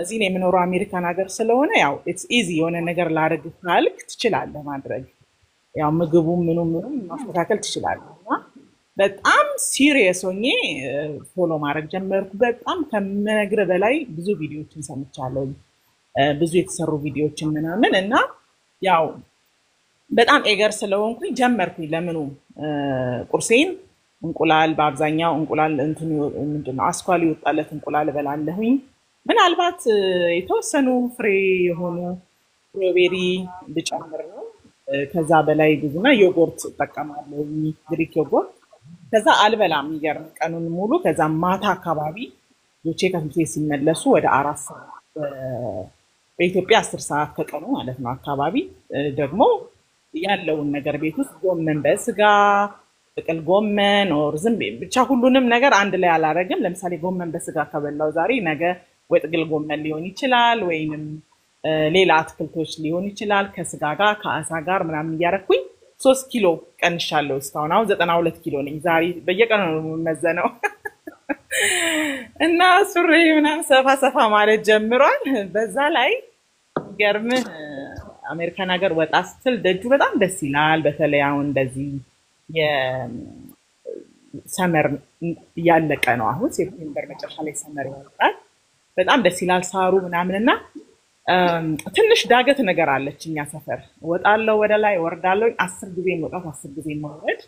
እዚህ ነው የምኖረው አሜሪካን ሀገር ስለሆነ ያው ኢትስ ኢዚ የሆነ ነገር ላደርግ ካልክ ትችላለህ ማድረግ። ያው ምግቡ ምኑም ማስተካከል ትችላለህ። እና በጣም ሲሪየስ ሆኜ ፎሎ ማድረግ ጀመርኩ። በጣም ከምነግርህ በላይ ብዙ ቪዲዮዎችን ሰምቻለሁ፣ ብዙ የተሰሩ ቪዲዮዎችን ምናምን እና ያው በጣም ኤገር ስለሆንኩኝ ጀመርኩኝ። ለምኑ ቁርሴን እንቁላል፣ በአብዛኛው እንቁላል ምንድነው አስኳል ይወጣለት እንቁላል እበላለሁኝ። ምናልባት የተወሰኑ ፍሬ የሆኑ ስትሮቤሪ ብጨምር ነው። ከዛ በላይ ብዙና ዮጎርት እጠቀማለሁ፣ ግሪክ ዮጎርት። ከዛ አልበላም ይገርም ቀኑን ሙሉ። ከዛ ማታ አካባቢ ልጆቼ ከትምህርት ቤት ሲመለሱ ወደ 4 ሰዓት በኢትዮጵያ 10 ሰዓት ከቀኑ ማለት ነው አካባቢ ደግሞ ያለውን ነገር ቤት ውስጥ ጎመን በስጋ፣ ጥቅል ጎመን ኦር ዝም ብቻ ሁሉንም ነገር አንድ ላይ አላረግም። ለምሳሌ ጎመን በስጋ ከበላው ዛሬ ነገ ወይ ጥቅል ጎመን ሊሆን ይችላል ወይንም ሌላ አትክልቶች ሊሆን ይችላል ከስጋ ጋር ከአሳ ጋር ምናምን እያረኩኝ 3 ኪሎ ቀንሻለሁ እስካሁን አሁን 92 ኪሎ ነኝ ዛሬ በየቀኑ ነው የምመዘነው እና ሱሪ ምናምን ሰፋ ማለት ጀምሯል በዛ ላይ ገርምህ አሜሪካን ሀገር ወጣ ስትል ደጁ በጣም ደስ ይላል በተለይ አሁን እንደዚህ የሰመር ያለቀ ነው አሁን ሴፕቴምበር መጨረሻ ላይ ሰመር ያልቃል በጣም ደስ ይላል ሳሩ ምናምንና ትንሽ ዳገት ነገር አለች እኛ ሰፈር ወጣለው ወደ ላይ ወርዳለው 10 ጊዜ መውጣት 10 ጊዜ መውረድ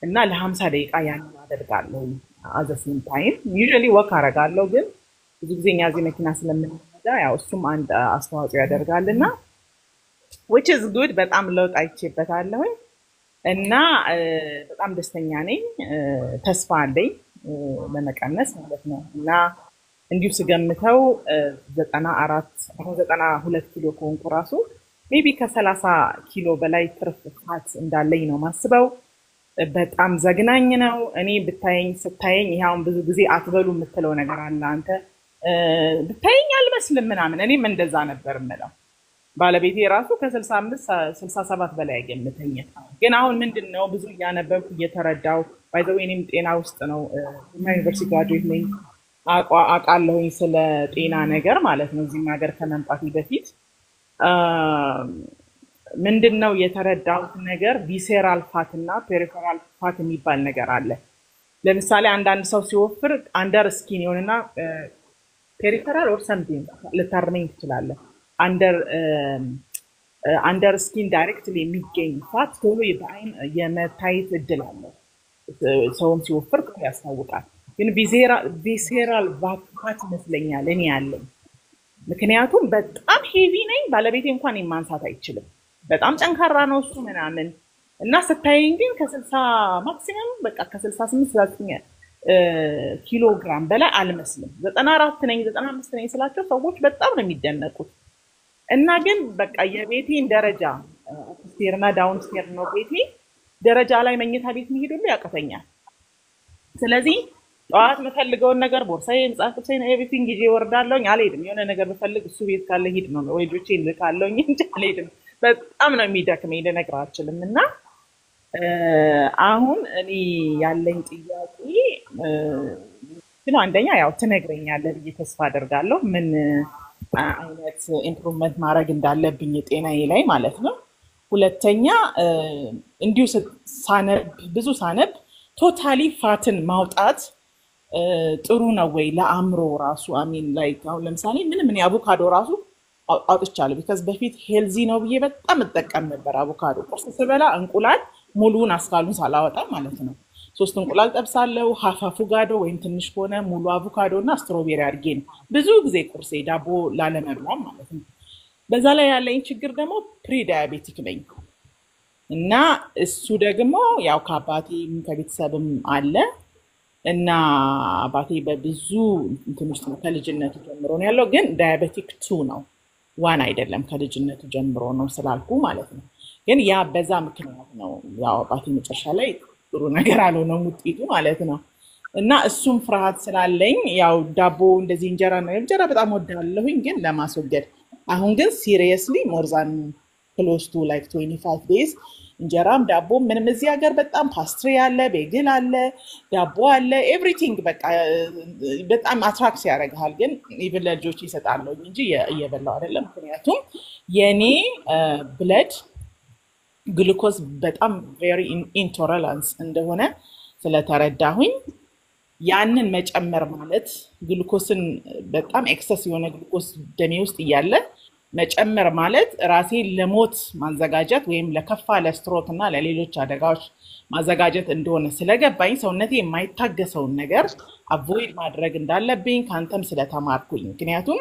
እና ለ50 ደቂቃ ያንን አደርጋለሁ አዘሲን ታይም ዩዥዋሊ ወክ አረጋለሁ ግን ብዙ ጊዜ እኛ እዚህ መኪና ስለምንነዳ ያው እሱም አንድ አስተዋጽኦ ያደርጋልና which is good በጣም ለውጥ አይቼበታለሁ እና በጣም ደስተኛ ነኝ ተስፋ አለኝ ለመቀነስ ማለት ነው እና እንዲሁ ስገምተው 92 ኪሎ ኮንኩ ራሱ ሜቢ ከ30 ኪሎ በላይ ትርፍ ፋት እንዳለኝ ነው ማስበው በጣም ዘግናኝ ነው እኔ ስታየኝ ይሄውን ብዙ ጊዜ አትበሉ የምትለው ነገር አለ አንተ ብታየኝ አልመስልም ምናምን እኔም እንደዛ ነበር የምለው ባለቤቴ ራሱ ከ65 67 በላይ ያገምተኝ ግን አሁን ምንድነው ብዙ ያነበብኩ እየተረዳው ባይ ዘ ዌይ እኔም ጤና ውስጥ ነው ዩኒቨርሲቲ ግራጁዌት ነኝ አቃለሁኝ ስለ ጤና ነገር ማለት ነው እዚህ ሀገር ከመምጣቴ በፊት ምንድነው የተረዳሁት ነገር ቪሴራል ፋት እና ፔሪፌራል ፋት የሚባል ነገር አለ ለምሳሌ አንዳንድ ሰው ሲወፍር አንደር ስኪን ይሆንና ፔሪፌራል ኦር ሰምቲንግ ልታርመኝ ትችላለህ አንደር ስኪን ዳይሬክትሊ የሚገኝ ፋት ቶሎ በአይን የመታየት እድል አለው ሰውም ሲወፍር ያስታውቃል ግን ቪሴራል ፋት ይመስለኛል እኔ ያለኝ ምክንያቱም በጣም ሄቪ ነኝ ባለቤቴ እንኳን የማንሳት አይችልም በጣም ጠንካራ ነው እሱ ምናምን እና ስታየኝ ግን ከ60 ማክሲመም በቃ ከ68 ኪሎ ግራም በላይ አልመስልም 94 ነኝ 95 ነኝ ስላቸው ሰዎች በጣም ነው የሚደነቁት እና ግን በቃ የቤቴን ደረጃ ስቴርና ዳውን ስቴር ነው ቤቴ ደረጃ ላይ መኝታ ቤት መሄዱሉ ያቀተኛል ስለዚህ ጠዋት መፈልገውን ነገር ቦርሳዬ መጻፍኩኝ ኤቭሪቲንግ ይዤ ወርዳለሁኝ አልሄድም የሆነ ነገር በፈልግ እሱ ቤት ካለ ሄድ ነው ወይ ልጆቼን ልካለሁኝ እንጂ አልሄድም በጣም ነው የሚደክመኝ ልነግራችሁልም እና አሁን እኔ ያለኝ ጥያቄ አንደኛ ያው ትነግረኛለህ ብዬ ተስፋ አደርጋለሁ ምን አይነት ኢምፕሩቭመንት ማድረግ እንዳለብኝ ጤናዬ ላይ ማለት ነው ሁለተኛ እንዲሁ ብዙ ሳነብ ቶታሊ ፋትን ማውጣት ጥሩ ነው ወይ ለአምሮ ራሱ አሚን ላይክ አሁን ለምሳሌ ምን አቮካዶ ራሱ አውጥቻለሁ because በፊት ሄልዚ ነው ብዬ በጣም እጠቀም ነበር አቮካዶ ቁርስ ስበላ እንቁላል ሙሉውን አስካሉን ሳላወጣ ማለት ነው 3 እንቁላል ጠብሳለሁ ሃፍ አቮካዶ ወይም ትንሽ ሆነ ሙሉ አቮካዶ እና ስትሮቤሪ አድርጌ ነው ብዙ ጊዜ ቁርሴ ዳቦ ላለመብላት ማለት ነው በዛ ላይ ያለኝ ችግር ደግሞ ፕሪ ዳያቤቲክ ነኝ እና እሱ ደግሞ ያው ከአባቴም ከቤተሰብም አለ እና አባቴ በብዙ እንትንስ ከልጅነቱ ጀምሮ ነው ያለው ግን ዳያቤቲክ 2 ነው ዋን አይደለም ከልጅነቱ ጀምሮ ነው ስላልኩ ማለት ነው ግን ያ በዛ ምክንያት ነው ያው አባቴ መጨረሻ ላይ ጥሩ ነገር አልሆነም ውጤቱ ማለት ነው እና እሱም ፍርሃት ስላለኝ ያው ዳቦ እንደዚህ እንጀራ በጣም ወዳለሁኝ ግን ለማስወገድ አሁን ግን ሲሪየስሊ ሞር ዛን ክሎዝ ቱ ላይክ 25 days እንጀራም ዳቦ ምንም እዚህ ሀገር በጣም ፓስትሪ አለ ቤግል አለ ዳቦ አለ ኤቭሪቲንግ በቃ በጣም አትራክት ያደርጋል ግን ኢቭን ለልጆች ይሰጣሉ እንጂ እየበላው አይደለም ምክንያቱም የኔ ብለድ ግሉኮዝ በጣም ቬሪ ኢንቶለራንስ እንደሆነ ስለተረዳሁኝ ያንን መጨመር ማለት ግሉኮስን በጣም ኤክሰስ የሆነ ግሉኮስ ደሜ ውስጥ እያለ መጨመር ማለት ራሴ ለሞት ማዘጋጀት ወይም ለከፋ ለስትሮክ እና ለሌሎች አደጋዎች ማዘጋጀት እንደሆነ ስለገባኝ ሰውነቴ የማይታገሰውን ነገር አቮይድ ማድረግ እንዳለብኝ ካንተም ስለተማርኩኝ ምክንያቱም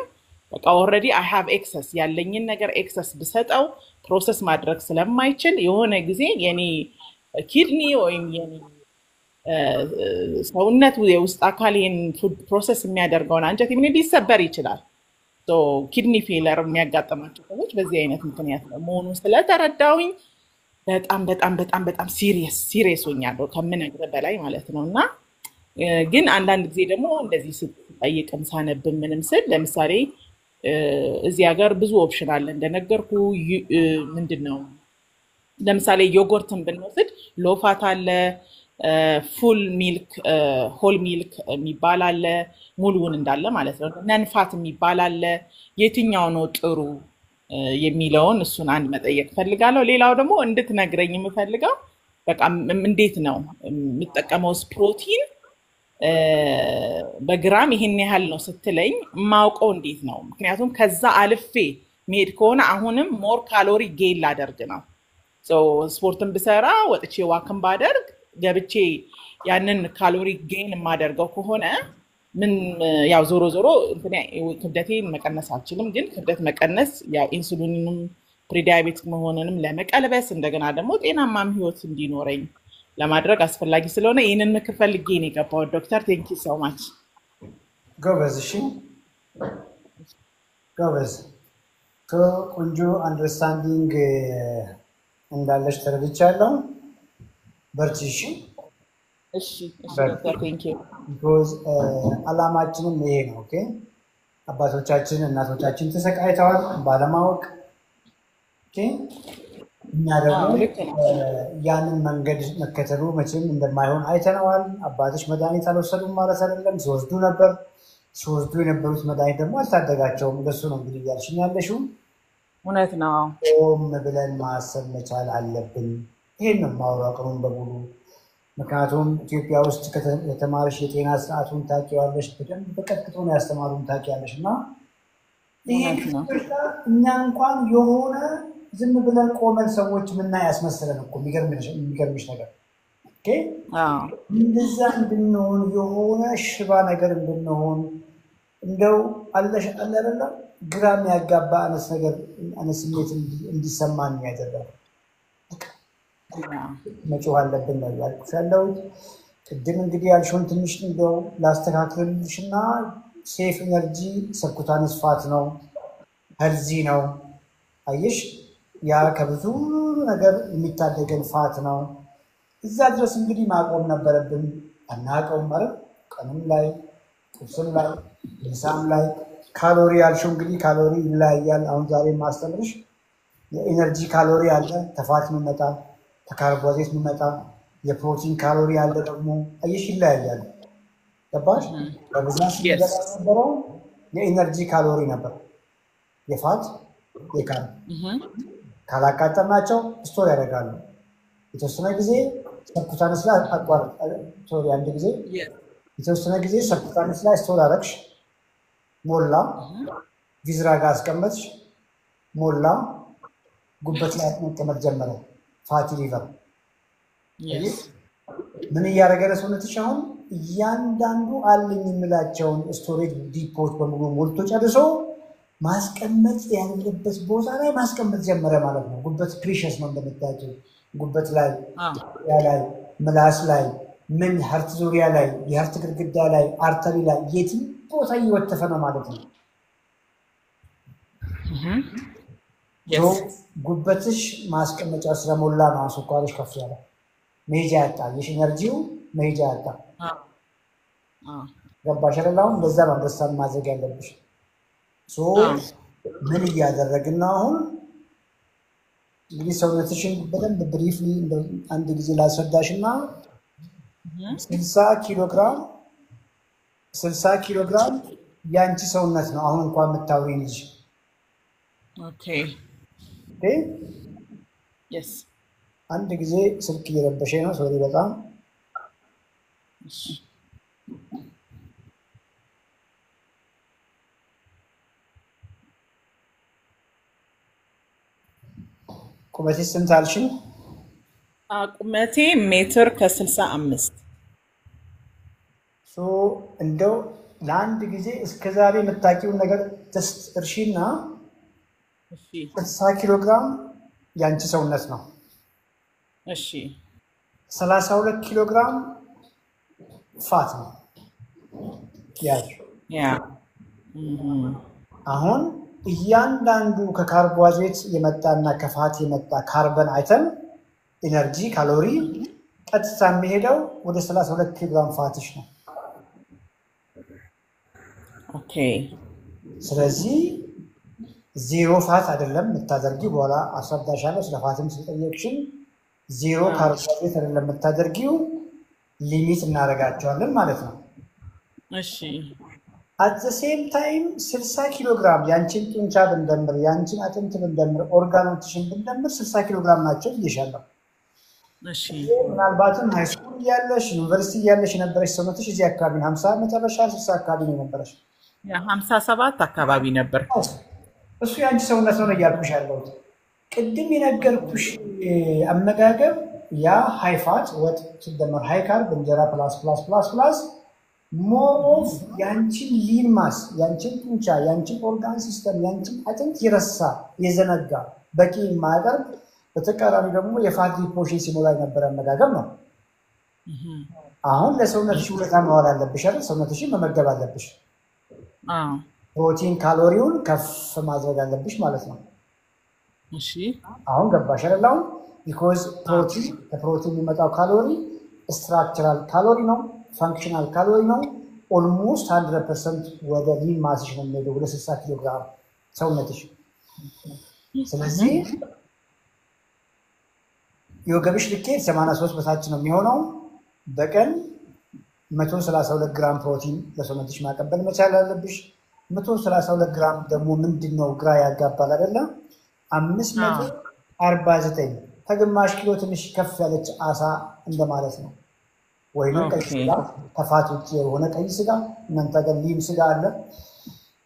በቃ ኦሬዲ አይ ሃቭ ኤክሰስ ያለኝን ነገር ኤክሰስ ብሰጠው ፕሮሰስ ማድረግ ስለማይችል የሆነ ጊዜ የኔ ኪድኒ ወይም የኔ ሰውነት የውስጥ አካሌን ፉድ ፕሮሰስ የሚያደርገውን አንጀት ምን ሊሰበር ይችላል ኪድኒ ፌለር የሚያጋጥማቸው ሰዎች በዚህ አይነት ምክንያት ነው መሆኑን ስለተረዳሁኝ በጣም ሲሪየስ ሆኛለሁ ከምነግርህ በላይ ማለት ነውና ግን አንዳንድ ጊዜ ደግሞ እንደዚህ ስጠይቅም ሳነብም ምንም ስል ለምሳሌ እዚህ ሀገር ብዙ ኦፕሽን አለ እንደነገርኩ ምንድነው ለምሳሌ ዮጎርትን ብንወስድ ሎፋት አለ፣ ፉል ሚልክ፣ ሆል ሚልክ የሚባል አለ፣ ሙሉውን እንዳለ ማለት ነው። ነንፋት የሚባል አለ። የትኛው ነው ጥሩ የሚለውን እሱን አንድ መጠየቅ ፈልጋለሁ። ሌላው ደግሞ እንድትነግረኝ የምፈልገው በቃ እንዴት ነው የምጠቀመውስ ፕሮቲን በግራም ይሄን ያህል ነው ስትለኝ ማውቀው እንዴት ነው? ምክንያቱም ከዛ አልፌ መሄድ ከሆነ አሁንም ሞር ካሎሪ ጌን ላደርግ ነው። ስፖርትን ብሰራ ወጥቼ ዋክን ባደርግ ገብቼ ያንን ካሎሪ ጌን የማደርገው ከሆነ ምን ያው ዞሮ ዞሮ ክብደቴን መቀነስ አልችልም። ግን ክብደት መቀነስ ያው ኢንሱሊንም ፕሪዳያቤቲክ መሆንንም ለመቀልበስ እንደገና ደግሞ ጤናማም ህይወት እንዲኖረኝ ለማድረግ አስፈላጊ ስለሆነ ይህንን ምክር ፈልጌ ነው የገባሁት። ዶክተር ቴንክ ዩ ሶ ማች። ጎበዝ። እሺ ጎበዝ። ቆንጆ አንደርስታንዲንግ እንዳለሽ ተረድቻለሁ። በርቺ። እሺ ዶክተር ቴንክ ዩ። ቢኮዝ አላማችንም ይሄ ነው። ኦኬ አባቶቻችን እናቶቻችን ተሰቃይተዋል ባለማወቅ። ኦኬ እኛ ደግሞ ያንን መንገድ መከተሉ መቼም እንደማይሆን አይተነዋል። አባቶች መድኃኒት አልወሰዱም ማለት አይደለም፣ ሲወስዱ ነበር። ሲወስዱ የነበሩት መድኃኒት ደግሞ አልታደጋቸውም። እንደሱ ነው እንግዲህ እያልሽኝ ያለሽው። እውነት ነው። ቆም ብለን ማሰብ መቻል አለብን። ይሄን ነው ማወራቀሩን በሙሉ። ምክንያቱም ኢትዮጵያ ውስጥ ከተማሪሽ የጤና ስርዓቱን ታውቂዋለሽ፣ በደንብ በቀጥታ ነው ያስተማሩን ታውቂያለሽ። እና ይሄ እኛ እንኳን የሆነ ዝም ብለን ቆመን ሰዎች ምናይ ያስመሰለን እኮ የሚገርምሽ ነገር እንደዛ እንድንሆን የሆነ ሽባ ነገር እንድንሆን እንደው አለሽ አለረላ ግራ የሚያጋባ አይነት ስሜት እንዲሰማን የሚያደርገው መጮህ አለብን ነው ያልኩሽ ያለሁት። ቅድም እንግዲህ ያልሽውን ትንሽ እንደው ላስተካክልልሽና ሴፍ ኤነርጂ ሰብኩታኒስ ፋት ነው፣ ሄልዚ ነው። አየሽ ያ ከብዙ ነገር የሚታደገን ፋት ነው። እዛ ድረስ እንግዲህ ማቆም ነበረብን። አናውቀውም ማለት ቀንም ላይ ቁርስም ላይ ምሳም ላይ ካሎሪ ያልሽው እንግዲህ ካሎሪ ይለያያል። አሁን ዛሬ ማስተምርሽ የኤነርጂ ካሎሪ አለ፣ ከፋት የሚመጣ ከካርቦሃይድሬት የሚመጣ የፕሮቲን ካሎሪ አለ። ደግሞ አየሽ ይለያያል። ገባሽ? በብዛት ነበረው የኤነርጂ ካሎሪ ነበር፣ የፋት የካር ካላቃጠልናቸው ስቶር ያደርጋሉ። የተወሰነ ጊዜ ሰብኩታኒስ ላይ አንድ ጊዜ የተወሰነ ጊዜ ሰብኩታኒስ ላይ ስቶር አደረግሽ፣ ሞላ፣ ቪዝራ ጋር አስቀመጥሽ፣ ሞላ፣ ጉበት ላይ መቀመጥ ጀመረ። ፋቲ ሊቨር ምን እያደረገ ለሰውነትሽ አሁን እያንዳንዱ አለኝ የምላቸውን ስቶሬጅ ዲፖች በሙሉ ሞልቶ ጨርሶ ማስቀመጥ ያለበት ቦታ ላይ ማስቀመጥ ጀመረ ማለት ነው። ጉበት ፕሪሸስ ነው እንደምታውቂው። ጉበት ላይ ምላስ ላይ ምን ሀርት ዙሪያ ላይ የሀርት ግድግዳ ላይ አርተሪ ላይ የትም ቦታ እየወተፈ ነው ማለት ነው። ጉበትሽ ማስቀመጫ ስለሞላ ነው ስኳርሽ ከፍ ያለ መሄጃ ያጣ፣ የኤነርጂው መሄጃ ያጣ። ገባሽ አይደል? አሁን እንደዛ ነው አንደርስታንድ ማድረግ ያለብሽ። ምን እያደረግን ነው አሁን? እንግዲህ ሰውነትሽን በደንብ ብሪፍሊ አንድ ጊዜ ላስረዳሽና 60 ኪሎ ግራም ያንቺ ሰውነት ነው አሁን እንኳን የምታውሪ ልጅ። ኦኬ የስ አንድ ጊዜ ስልክ እየረበሸ ነው ሶሪ በጣም ቁመቴ ስንት አልሽኝ? ቁመቴ ሜትር ከ65 እንደው ለአንድ ጊዜ እስከዛሬ የምታውቂውን ነገር ጀስት እርሺና 60 ኪሎ ግራም ያንቺ ሰውነት ነው። እሺ 32 ኪሎ ግራም ፋት ነው ያ አሁን እያንዳንዱ ከካርቦሃይድሬት የመጣና ከፋት የመጣ ካርበን አይተም ኢነርጂ ካሎሪ ቀጥታ የሚሄደው ወደ 32 ኪሎ ግራም ፋትሽ ነው። ኦኬ ስለዚህ ዜሮ ፋት አይደለም የምታደርጊው በኋላ አስረዳሻለሁ ስለፋትም ስለጠየቅሽኝ ዜሮ ካርቦሃይድሬት አይደለም የምታደርጊው ሊሚት እናደርጋቸዋለን ማለት ነው እሺ at the same time 60 ኪሎ ግራም ያንቺን ጡንቻ ብንደምር ያንቺን አጥንት ብንደምር ኦርጋኖችሽን ብንደምር 60 ኪሎ ግራም ናቸው ይሻላል እሺ ምናልባትም ሃይ ስኩል ያለሽ ዩኒቨርሲቲ ያለሽ ነበርሽ ሰውነትሽ እዚህ አካባቢ 50 መጨረሻ 60 አካባቢ ነው ነበርሽ ያ 57 አካባቢ ነበር እሱ ያንቺ ሰውነት ነው ያልኩሽ ያለው ቅድም የነገርኩሽ አመጋገብ ያ ሃይ ፋት ወጥ ሲደመር ሃይ ካርብ እንጀራ ፕላስ more of ያንቺን ሊን ማስ ያንቺን ጡንቻ ያንቺን ኦርጋን ሲስተም ያንቺን አጥንት ይረሳ የዘነጋ በቂ ማቀርብ በተቃራኒ ደግሞ የፋት ዲፖዚሽን ሲሞላ የነበረ አመጋገብ ነው አሁን ለሰውነትሽ ውለታ ማዋል አለብሽ አይደል ሰውነትሽን መመገብ አለብሽ ፕሮቲን ካሎሪውን ከፍ ማድረግ አለብሽ ማለት ነው እሺ አሁን ገባሽ አይደል አሁን because ፕሮቲን የሚመጣው ካሎሪ ስትራክቸራል ካሎሪ ነው functional calorie ነው almost 100% ወደ ሊን ማስሽ ነው የሚሄደው ወደ 60 ኪሎ ግራም ሰውነትሽ ስለዚህ የወገብሽ ልኬት 83 በታች ነው የሚሆነው በቀን 132 ግራም ፕሮቲን ለሰውነትሽ ማቀበል መቻል አለብሽ 132 ግራም ደግሞ ምንድነው ግራ ያጋባል አይደለ 549 ከግማሽ ኪሎ ትንሽ ከፍ ያለች አሳ እንደማለት ነው ወይንም ቀይ ስጋ ከፋት ውጪ የሆነ ቀይ ስጋ እናንተ ጋር ሊም ስጋ አለ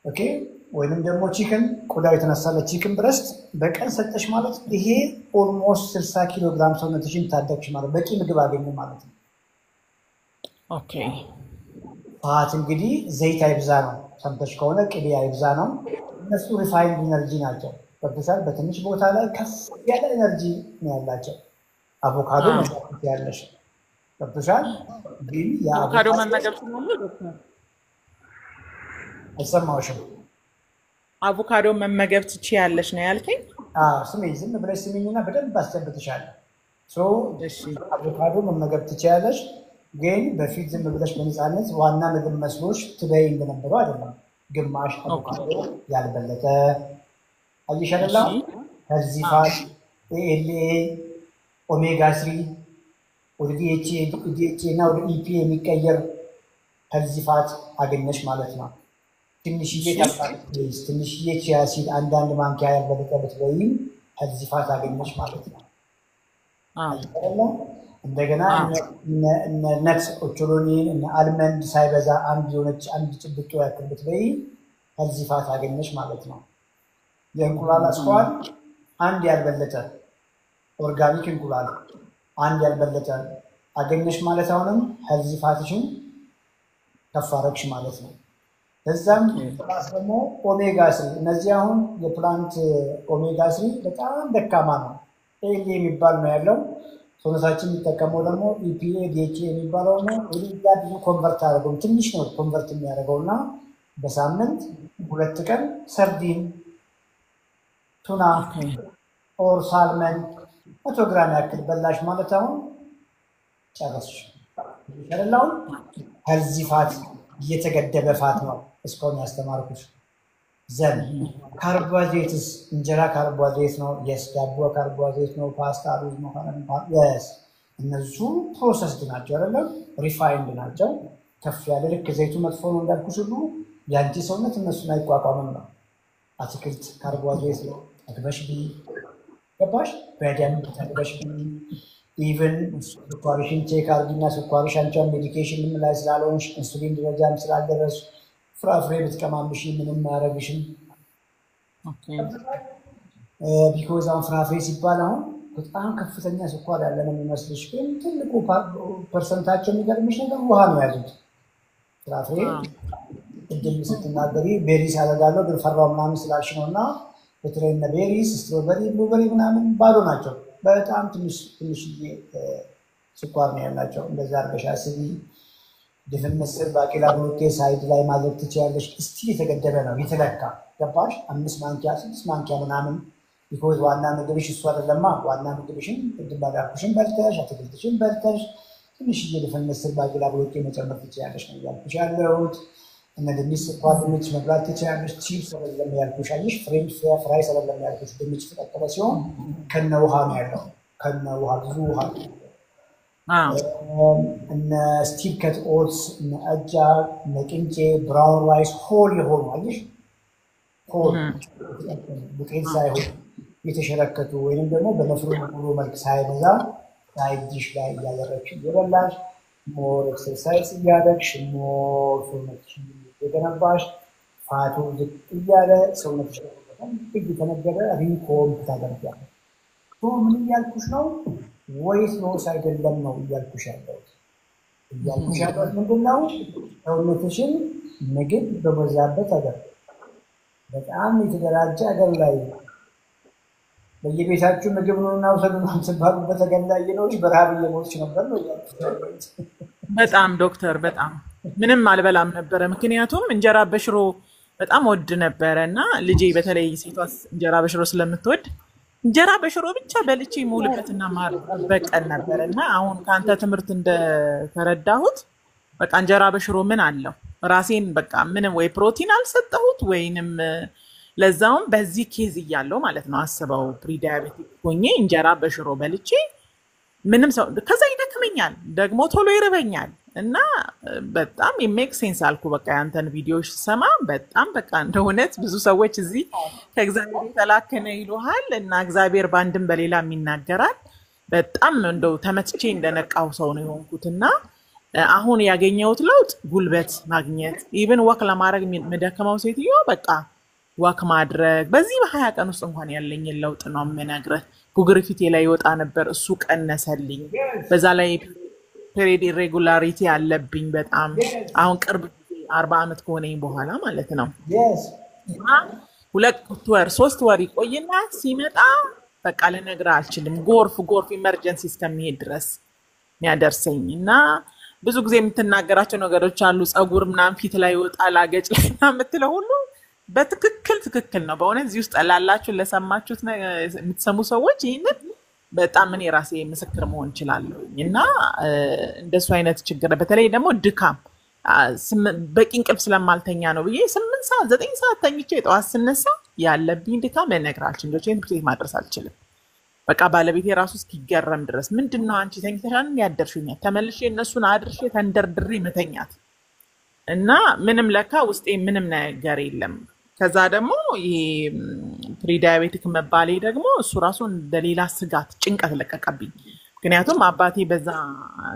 ኦኬ ወይንም ደግሞ ቺክን ቆዳው የተነሳለ ቺክን ብረስት በቀን ሰጠሽ ማለት ይሄ ኦልሞስት 60 ኪሎ ግራም ሰውነትሽን ታደግሽ ማለት በቂ ምግብ አገኘ ማለት ነው ኦኬ ፋት እንግዲህ ዘይት አይብዛ ነው ሰምተሽ ከሆነ ቅቤ አይብዛ ነው እነሱ ሪፋይንድ ኢነርጂ ናቸው በተሳል በትንሽ ቦታ ላይ ከፍ ያለ ኢነርጂ ነው ያላቸው አቮካዶ መስራት ያለሽ ተብሻል ግን አቮካዶ መመገብ ስለሆነ ዶክተር አይሰማሽም አቮካዶ መመገብ ትችያለሽ ነው ያልከኝ ስሜ ዝም ብለሽ ስሚኝና በደንብ አስጨብጥሻለሁ እሺ አቮካዶ መመገብ ትችያለሽ ግን በፊት ዝም ብለሽ በነፃነት ዋና ምግብ መስሎሽ ትበይ እንደነበረው አይደለም ግማሽ አቮካዶ ያልበለጠ አይሻለላ ከዚህ ፋት ኤልኤ ኦሜጋ 3 ወደ ዲኤችኤ እና ወደ ኢፒ የሚቀየር ከዚህ ፋት አገኘሽ ማለት ነው ትንሽዬ ታጣጥሽ ትንሽዬ ቺያ ሲድ አንዳንድ ማንኪያ ያልበለጠ በተለይም ከዚህ ፋት አገኘሽ ማለት ነው እንደገና እነ ነትስ ኦቾሎኒ እነ አልመንድ ሳይበዛ አንድ ጭብጦ ያክል በተለይ ከዚህ ፋት አገኘሽ ማለት ነው የእንቁላል አስኳል አንድ ያልበለጠ ኦርጋኒክ እንቁላል አንድ ያልበለጠ አገኘሽ ማለት አሁንም ሄልዚ ፋትሽን ከፋረክሽ ማለት ነው ለዛም ፕላስ ደግሞ ኦሜጋ 3 እነዚህ አሁን የፕላንት ኦሜጋ 3 በጣም ደካማ ነው ኤል የሚባል ነው ያለው ሰውነታችን የሚጠቀመው ደግሞ ኢፒኤ ዲኤችኤ የሚባለው ነው ወዲያ ብዙ ኮንቨርት አደረገው ትንሽ ነው ኮንቨርት የሚያደርገውና በሳምንት 2 ቀን ሰርዲን ቱና ኦር ሳልመን 100 ግራም ያክል በላሽ ማለት አሁን ጨረስሽ ይችላል ሄልዚ ፋት እየተገደበ ፋት ነው እስካሁን ያስተማርኩሽ ዘን ካርቦሃይድሬትስ እንጀራ ካርቦሃይድሬት ነው ዳቦ ካርቦሃይድሬት ነው ፓስታ ሩዝ መሆኑን yes እነሱ ፕሮሰስድ ናቸው አይደለም ሪፋይንድ ናቸው ከፍ ያለ ልክ ዘይቱ መጥፎ ነው እንዳልኩሽ ሁሉ ያንቺ ሰውነት እነሱን አይቋቋምም ነው አትክልት ካርቦሃይድሬት ነው አትበሽ ገባሽ በደንብ ተግበሽ ኢቭን ስኳርሽን ቼክ አድርጊና ስኳርሽ አንቺን ሜዲኬሽን ላይ ስላልሆንሽ ኢንሱሊን ደረጃም ስላልደረስሽ ፍራፍሬ ብትቀማምሽ ምንም ማያረግሽም ኦኬ ቢኮዝ አሁን ፍራፍሬ ሲባል አሁን በጣም ከፍተኛ ስኳር ያለ ነው የሚመስልሽ ግን ትልቁ ፐርሰንታቸው የሚገርምሽ ነገር ውሃ ነው ያሉት ፍራፍሬ ቅድም ስትናገሪ ቤሪስ ያደርጋለሁ ግን ፈራው ምናምን ስላልሽ ነውና በተለይ እነ ቤሪስ ስትሮበሪ ብሉበሪ ምናምን ባዶ ናቸው በጣም ትንሽ ስኳር ነው ያላቸው እንደዛ አድርገሽ አስቢ ድፍን ምስር ባቄላ ብሎኬ ሳይድ ላይ ማድረግ ትችያለሽ እስቲ የተገደበ ነው የተለካ ገባሽ 5 ማንኪያ 6 ማንኪያ ምናምን ቢኮዝ ዋና ምግብሽ እሱ አይደለማ ዋና ምግብሽን ቅድም ባልኩሽን በልተሽ አትክልትሽን በልተሽ ትንሽ ድፍን ምስር ባቄላ ብሎኬ መጨመር ትችያለሽ ነው ያልኩሽ ያለሁት እነ ድንች ስኳር ድንች መብላት ትችላለሽ። ቺፕስ አይደለም ያልኩሽ አይሽ ፍሬንች ፍራይስ አይደለም ያልኩሽ። ድንች ተቀቀለ ሲሆን ከነ ውሃ ነው ያለው። ከነ ውሃ ብዙ ውሃ እነ ስቲል ከት ኦትስ እነ አጃ እነ ቅንጬ ብራውን ራይስ ሆል የሆኑ አይሽ ሆል ዱቄት ሳይሆን የተሸረከቱ ወይንም ደግሞ በነፍሮ መልክ ሳይበዛ ሳይዲሽ ላይ እያደረግሽ እየበላሽ ሞር ኤክሰርሳይዝ እያደረግሽ ሞር ሰውነትሽን እየገነባሽ ፋቱ ዝቅ እያለ ሰውነትሽ እየተነገረ ሪኮምፕ ታደርጊያለሽ። ምን እያልኩሽ ነው? ወይስ ሎስ አይደለም ነው እያልኩሽ ያለሁት። እያልኩሽ ያለሁት ምንድን ነው? ሰውነትሽን ምግብ በበዛበት ሀገር በጣም የተደራጀ ሀገር ላይ በየቤታችሁ ምግብ ነውና ውሰዱ ነው የምትባሉበት ሀገር ላይ እየኖርሽ በረሃብ እየሞትሽ ነበር ነው እያልኩሽ ያለሁት። በጣም ዶክተር በጣም ምንም አልበላም ነበረ። ምክንያቱም እንጀራ በሽሮ በጣም ወድ ነበረ እና ልጄ በተለይ ሴቷ እንጀራ በሽሮ ስለምትወድ እንጀራ በሽሮ ብቻ በልቼ ሙሉበትና ማበቀል ነበር እና አሁን ካንተ ትምህርት እንደተረዳሁት በቃ እንጀራ በሽሮ ምን አለው ራሴን በቃ ምንም ወይ ፕሮቲን አልሰጠሁት ወይንም ለዛውም በዚህ ኬዝ እያለው ማለት ነው። አስበው ፕሪዳያቤቲክ ሆኜ እንጀራ በሽሮ በልቼ ምንም ሰው ከዛ ይደክመኛል ደግሞ ቶሎ ይርበኛል እና በጣም ሜክ ሴንስ አልኩ። በቃ ያንተን ቪዲዮዎች ሰማ በጣም በቃ እንደሆነት ብዙ ሰዎች እዚህ ከእግዚአብሔር የተላከነ ይሉሃል እና እግዚአብሔር ባንድም በሌላም ይናገራል። በጣም እንደው ተመትቼ እንደነቃው ሰው ነው የሆንኩትና አሁን ያገኘሁት ለውጥ ጉልበት ማግኘት ኢቭን ወክ ለማድረግ የምደክመው ሴትዮ በቃ ወክ ማድረግ በዚህ በ20 ቀን ውስጥ እንኳን ያለኝን ለውጥ ነው የምነግርህ። ጉግር ፊቴ ላይ ይወጣ ነበር እሱ ቀነሰልኝ። በዛ ላይ ፔሪድ ኢሬጉላሪቲ አለብኝ በጣም አሁን ቅርብ 40 ዓመት ከሆነኝ በኋላ ማለት ነው። 2 ወር 3 ወር ይቆይና ሲመጣ በቃ ልነግርህ አልችልም። ጎርፍ ኢመርጀንሲ እስከሚሄድ ድረስ የሚያደርሰኝ እና ብዙ ጊዜ የምትናገራቸው ነገሮች አሉ። ጸጉር ምናምን ፊት ላይ ይወጣል አገጭ ላይ የምትለው ሁሉ በትክክል ነው። በእውነት እዚህ ውስጥ ላላችሁ ለሰማችሁት የምትሰሙ ሰዎች ይህንን በጣም እኔ ራሴ ምስክር መሆን እችላለሁ እና እንደሱ አይነት ችግር በተለይ ደግሞ ድካም በቂ እንቅልፍ ስለማልተኛ ነው ብዬ 8 ሰዓት 9 ሰዓት ተኝቼ ጠዋት ስነሳ ያለብኝ ድካም ልነግርህ አልችልም። ልጆቼን ትምህርት ቤት ማድረስ አልችልም። በቃ ባለቤቴ ራሱ እስኪገረም ድረስ ምንድነው አንቺ ተኝተሻል ያደርሽኛል ተመልሼ እነሱን አድርሼ ተንደርድሬ መተኛት እና ምንም ለካ ውስጤ ምንም ነገር የለም። ከዛ ደግሞ ይሄ ፕሪዳያቤቲክ መባሌ ደግሞ እሱ ራሱ እንደሌላ ስጋት ጭንቀት ለቀቀብኝ። ምክንያቱም አባቴ በዛ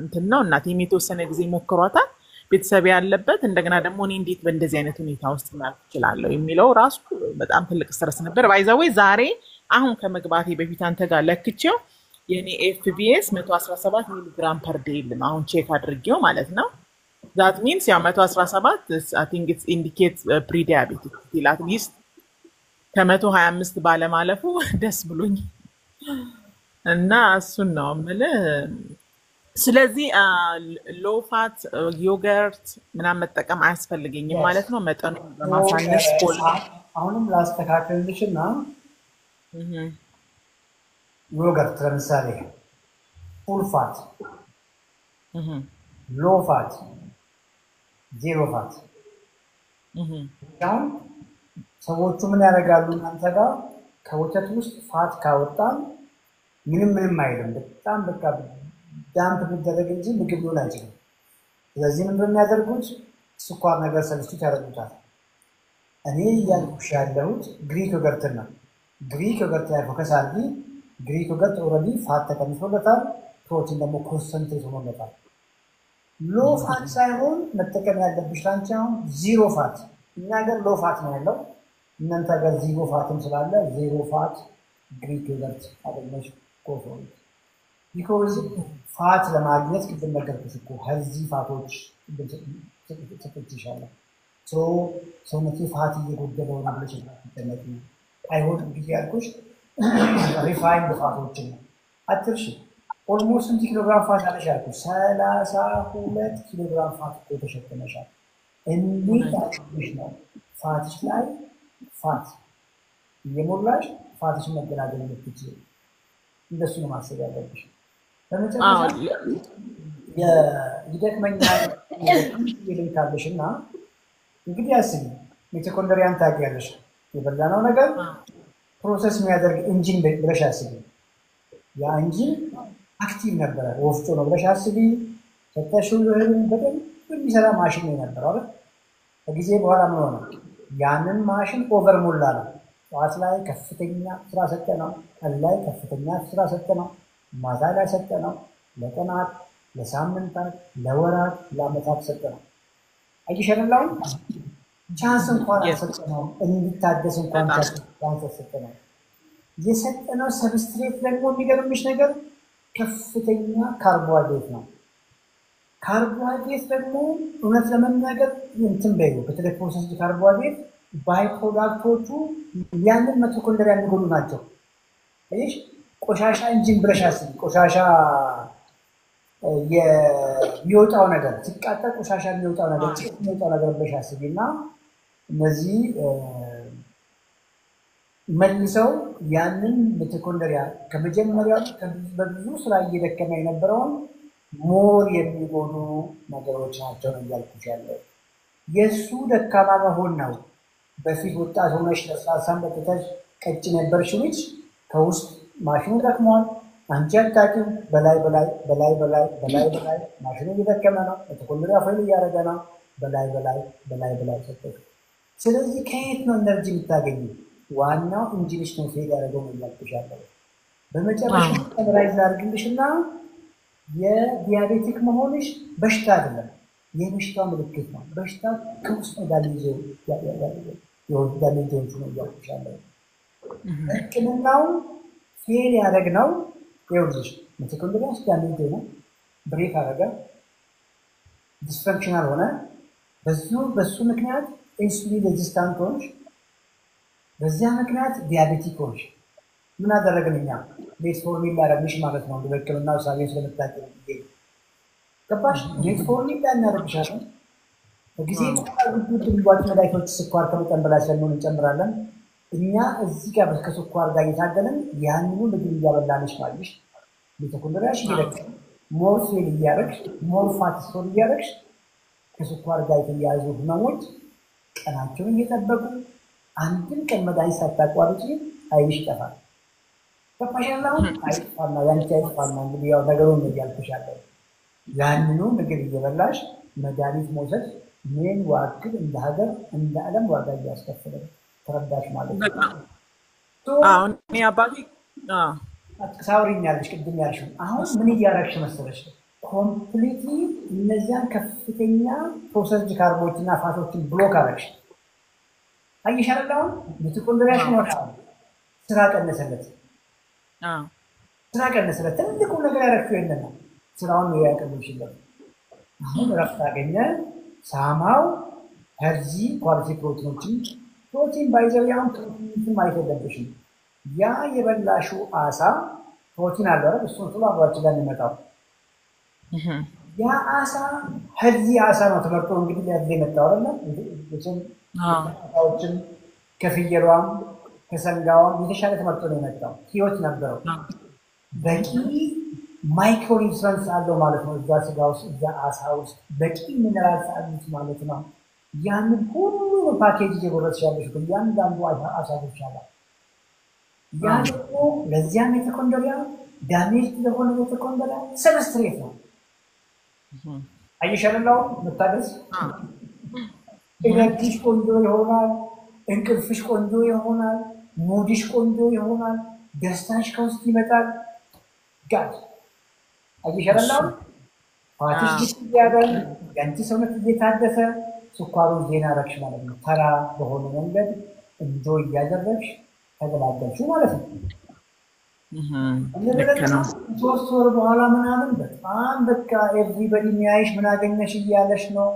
እንትን ነው እናቴም የተወሰነ ጊዜ ሞክሯታል ቤተሰብ ያለበት እንደገና ደግሞ እኔ እንዴት በእንደዚህ አይነት ሁኔታ ውስጥ ማልፍ እችላለሁ የሚለው ራሱ በጣም ትልቅ ስትረስ ነበር። ባይዛዌ ዛሬ አሁን ከመግባቴ በፊት አንተ ጋር ለክቼው የኔ ኤፍቢኤስ 117 ሚሊ ግራም ፐር ዴይ አሁን ቼክ አድርጌው ማለት ነው። that means ያው 117 I think it indicates pre-diabetic still at least ከ125 ባለማለፉ ደስ ብሎኝ እና እሱን ነው የምልህ። ስለዚህ ሎ ፋት ዮገርት ምናምን መጠቀም አያስፈልገኝም ማለት ነው። መጠኑ በማሳነስ ፖል አሁንም ላስተካክልልሽና ዮገርት ለምሳሌ ፉል ፋት ሎ ፋት ዜሮ ፋት አሁን ሰዎቹ ምን ያደርጋሉ እናንተ ጋር ከወተት ውስጥ ፋት ካወጣን ምንም አይልም። በጣም በቃ ዳምፕ ቢደረግ እንጂ ምግብ ሊሆን አይችልም። ስለዚህ ምን እንደሚያደርጉት ስኳር ነገር ሰብስቲት ያደርጉታል። እኔ እያልኩሽ ያለሁት ግሪክ ዮገርት ነው። ግሪክ ዮገርት ላይ ፎከስ አድርጊ። ግሪክ ዮገርት ኦልሬዲ ፋት ተቀንሶለታል፣ ፕሮቲን ደግሞ ኮንሰንትሬት ሆኖለታል። ሎ ፋት ሳይሆን መጠቀም ያለብሽ ላንቺ አሁን ዜሮ ፋት። እኛ ጋር ሎ ፋት ነው ያለው፣ እናንተ ጋር ዜሮ ፋትም ስላለ ዜሮ ፋት ግሪክ ዮገርት አደለሽ ኮፎን ቢኮዝ ፋት ለማግኘት ቅድም ነገርኩሽ እኮ ሄልዚ ፋቶች ትጥልሻለሽ። ሰውነቴ ፋት እየጎደለው ነው ብለሽ ተነቂ አይሆንም ብዬ ያልኩሽ ሪፋይንድ ፋቶችን ነው አትርሺ። ኦልሞስት 20 ኪሎግራም ፋት አለሽ ያልኩሽ 32 ኪሎግራም ፋት ተሸክመሻል። እንዴት አጥብሽ ነው ፋትሽ ላይ ፋት እየሞላሽ ፋትሽን መገላገል የምትችይው? እንደሱ ነው ማሰብ ያለብሽ። በመጨረሻ ይደክመኛል ይልካለሽና እንግዲህ አስቢ ሚቶኮንድሪያን ታውቂያለሽ የበላነው ነገር ፕሮሰስ የሚያደርግ ኢንጂን ብለሽ አስቢ ያ ኢንጂን አክቲቭ ነበር ወፍጮ ነው ብለሽ አስቢ ተተሽው በደንብ የሚሰራ ማሽን ነበር አይደል ከጊዜ በኋላ ምን ሆነ ያንን ማሽን ኦቨር ሞላል ጧት ላይ ከፍተኛ ስራ ሰጠነው ላይ ከፍተኛ ስራ ሰጠነው ማታ ላይ ሰጠነው ለቀናት ለሳምንታት ለወራት ለዓመታት ሰጠነው አይሽረላው ቻንስ እንኳን ሰጠነው እንዲታደስ እንኳን ቻንስ ሰጠነው የሰጠነው ሰብስትሬት ደግሞ የሚገርምሽ ነገር ከፍተኛ ካርቦሃይድሬት ነው ካርቦሃይድሬት ደግሞ እውነት ለመናገር እንትን በዩ በተለይ ፕሮሰስድ ካርቦሃይድሬት ባይ ፕሮዳክቶቹ ያንን ሚቶኮንድሪያ የሚጎዱ ናቸው እሺ ቆሻሻ ኢንጂን ብለሻስ ቆሻሻ የሚወጣው ነገር ሲቃጠል ቆሻሻ የሚወጣው ነገር የሚወጣው ነገር ብለሻስና እነዚህ መልሰው ያንን ሚቶኮንድሪያ ከመጀመሪያው በብዙ ስራ እየደከመ የነበረውን ሞር የሚጎዱ ነገሮች ናቸው ያልኩሽ ያለው የሱ ደካማ መሆን ነው በፊት ወጣት ሆነሽ ለሳሳም በተተሽ ቀጭ ነበርሽ ልጅ ከውስጥ ማሽኑ ደክሟል አንቺ አታውቂም በላይ ማሽኑ እየደከመ ነው ሚቶኮንድሪያ ፋይል እያደረገ ነው በላይ ሰጠሽ ስለዚህ ከየት ነው ኤነርጂ የምታገኙ ዋናው ኢንጂንሽ ነው ፌድ ያደረገው ያልኩሽ ያለው በመጨረሻ ተመራይዝ አድርግልሽና የዲያቤቲክ መሆንሽ በሽታ አይደለም የበሽታው ምልክት ነው በሽታ ከውስጥ ዳሜጅ ነው ያልኩሻለሁ ህክምናው ፌል ያደረግነው ይኸውልሽ ሚቶኮንድሪያ ዳሜጅ ነው ብሬክ አደረገ ዲስፈንክሽናል ሆነ በሱ ምክንያት ኢንሱሊን ሬዚስታንት ሆንሽ በዚያ ምክንያት ዲያቤቲክ ሆንሽ ምን አደረግንኛ ሜትፎርሚን ላረግሽ ማለት ነው በህክምናው ሳይንስ ስለምታውቂ ገባሽ ሜትፎርሚን ላናረግሻለን በጊዜ ውድ ልዋጭ መድኃኒቶች ስኳር ከመጠን በላይ ስለሆነ እንጨምራለን እኛ እዚህ ጋር ከስኳር ጋር እየታገልን ያንኑ ምግብ እያበላንሽ ማለሽ ሚቶኮንድሪያሽ እየደከመ ሞር ሴል እያደረግሽ ሞር ፋት ስቶር እያደረግሽ ከስኳር ጋር የተያያዙ ህመሞች ቀናቸውን እየጠበቁ አንድም ቀን መድኃኒት ሳታቋርጪ አይልሽ ይጠፋል ተፋሻላው አይፋና ያንቺ አይፋና እንግዲህ ያው ነገሩን ያልኩሻለሁ ያንኑ ምግብ እየበላሽ መድኃኒት መውሰድ ምን ዋግብ እንደ ሀገር እንደ ዓለም ዋጋ እያስከፈለ ተረዳሽ ማለት ነው አሁን ያባቂ ሳውሪኛለሽ ቅድም ያልሽው አሁን ምን እያረግሽ መሰለሽ ኮምፕሊትሊ እነዚያን ከፍተኛ ፕሮሰስድ ካርቦችና ፋቶችን ብሎክ አረግሽ አይሻላው ሚቶኮንድሪያሽ ነው ስራ ቀነሰለት ስራ ቀነሰለት ትልቁ ነገር ያረክው የለም ስራውን ያቀርብሽለት አሁን ረፍት አገኘ ሳማው ሄልዚ ኳሊቲ ፕሮቲን ባይዘሪያም ፕሮቲን ማይተደብሽም ያ የበላሹ አሳ ፕሮቲን አለ አይደል እሱን ሁሉ አብራችሁ ጋር የሚመጣው ያ አሳ ሄልዚ አሳ ነው ተመርጦ እንግዲህ ለዚህ መጣው አይደል እሱን አሳዎችን ከፍየሏም ከሰንጋዋም የተሻለ ተመርጦ ነው የመጣው ህይወት ነበረው በቂ ማይክሮ ኒውትሪየንትስ አለው ማለት ነው እዛ ስጋ ውስጥ እዛ አሳ ውስጥ በቂ ሚነራልስ አሉት ማለት ነው ያን ሁሉ ፓኬጅ የጎረስ ያለሽ በእያንዳንዱ አሳ ይቻላል ያን ደግሞ ለዚያ ሚቶኮንድሪያ ዳሜጅ ለሆነ ሚቶኮንድሪያ ሰብስትሬት ነው አይሻላው መታደስ ኤነርጂሽ ቆንጆ ይሆናል እንቅልፍሽ ቆንጆ ይሆናል ሙድሽ ቆንጆ ይሆናል ደስታሽ ከውስጥ ይመጣል ጋድ አይሻላው ፋቲሽ ይያጋል ያንቺ ሰውነት እየታደሰ ስኳሩን ዜና ረክሽ ማለት ነው ተራ በሆነ መንገድ እንጆ እያደረግሽ ተገላገልሽ ማለት ነው ሶስት ወር በኋላ ምናምን በጣም በቃ ኤቭሪባዲ የሚያይሽ ምን አገኘሽ እያለሽ ነው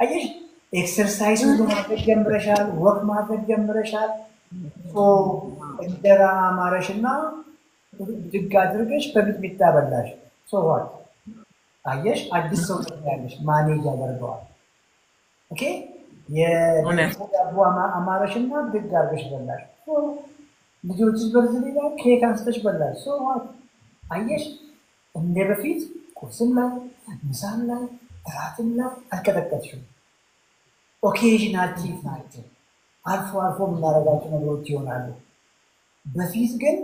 አየሽ ኤክሰርሳይዝ ማድረግ ጀምረሻል ወክ ማድረግ ጀምረሻል እንጀራ አማረሽና ድግ አድርገሽ በሚጥሚጣ በላሽ ሶዋት አየሽ አዲስ ሰው ያለሽ ማኔጅ ያደርገዋል ኦኬ የዳቦ አማረሽና ድግ አድርገሽ በላሽ ልጆች በርዝሊላ ኬክ አንስተሽ በላሽ ሶዋት አየሽ እንደ በፊት ቁርስም ላይ ምሳም ላይ እራትም ላይ አልቀጠቀጥሽም ኦኬዥናል ትሪት ናቸው። አልፎ አልፎ የምናደርጋቸው ነገሮች ይሆናሉ። በፊት ግን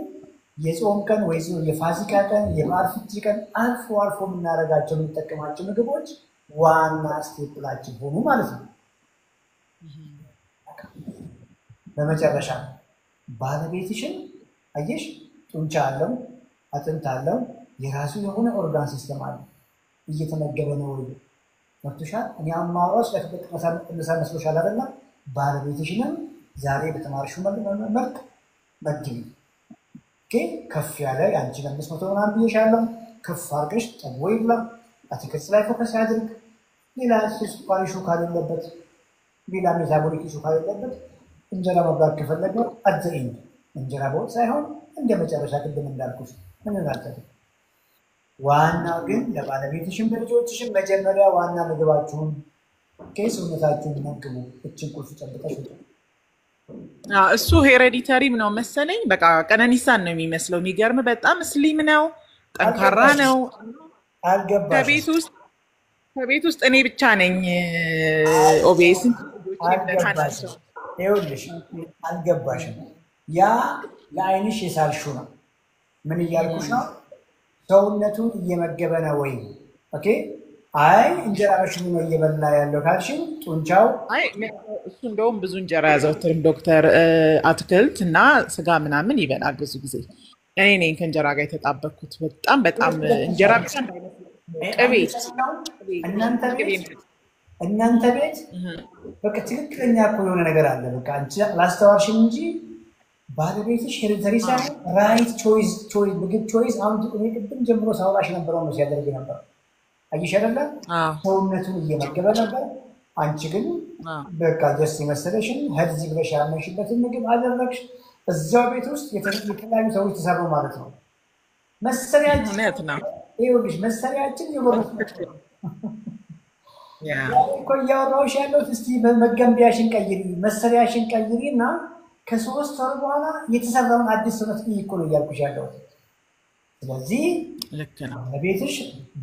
የጾም ቀን ወይ የፋሲካ ቀን የበዓል ፍቺ ቀን አልፎ አልፎ የምናደርጋቸው የምንጠቀማቸው ምግቦች ዋና ስቴፕላችን ሆኑ ማለት ነው። በመጨረሻ ባለቤትሽን አየሽ ጡንቻ አለው፣ አጥንት አለው፣ የራሱ የሆነ ኦርጋን ሲስተም አለ። እየተመገበ ነው ወይ መጥቶሻል? እኔ አማራጭ ለተቀመጠ መስሎሻል አይደል? ባለቤትሽንም ዛሬ በተማርሽው መልክ መግቢ። ኦኬ ከፍ ያለ አንቺ ለ500 ምናምን ብዬሻለሁ። ከፍ አድርገሽ ጠቦ ይብላ፣ አትክልት ላይ ፎከስ ያድርግ። ሌላ ስኳር ኢሹ ካሌለበት፣ ሌላ ሜታቦሊክ ኢሹ ካሌለበት እንጀራ መብላት ከፈለገ አዘይን እንጀራ በወጥ ሳይሆን እንደ መጨረሻ ቅድም እንዳልኩሽ ምን እናደርግ። ዋናው ግን ለባለቤትሽም ለልጆችሽም መጀመሪያ ዋና ምግባችሁን ከሰውነታችሁን መግቡ። እችን ቁልፍ ጨብጠሽ እሱ ሄሬዲተሪም ነው መሰለኝ። በቃ ቀነኒሳን ነው የሚመስለው። የሚገርም በጣም ስሊም ነው፣ ጠንካራ ነው። ከቤት ውስጥ እኔ ብቻ ነኝ ኦቤስ። ይኸውልሽ አልገባሽም። ያ ለአይንሽ የሳልሽው ነው። ምን እያልኩሽ ነው? ሰውነቱን እየመገበ ነው ወይ? ኦኬ አይ እንጀራ በሽኑ ነው እየበላ ያለው ካልሽኝ ጡንቻው እሱ እንደውም ብዙ እንጀራ ያዘወትርም ዶክተር። አትክልት እና ስጋ ምናምን ይበላል ብዙ ጊዜ። እኔ ነኝ ከእንጀራ ጋር የተጣበኩት። በጣም እንጀራ ብቻ ቅቤ እናንተ ቤት በቃ ትክክለኛ እኮ የሆነ ነገር አለ። በቃ አንቺ ላስተዋልሽም እንጂ ባለቤትሽ ሄሪተሪ ሳይሆን ራይት ቾይስ ምግብ ቾይስ አንዱ እኔ ቅድም ጀምሮ ሳውራሽ ነበረው ነው ሲያደርግ ነበር። አይሽ አይደለ? ሰውነቱን እየመገበ ነበር። አንቺ ግን በቃ ደስ የመሰለሽን ሄልዚ ብለሽ ያመንሽበትን ምግብ አደረግሽ። እዛው ቤት ውስጥ የተለያዩ ሰዎች ተሰሩ ማለት ነው። መሰሪያችን የወረስኩት እኮ እያወራሁሽ ያለሁት እስቲ መገንቢያሽን ቀይሪ፣ መሰሪያሽን ቀይሪ እና ከ3 ወር በኋላ የተሰራውን አዲስ ሰውነት እኮ ነው እያልኩሽ ያለሁት። ስለዚህ ልክ ነው። ለቤትሽ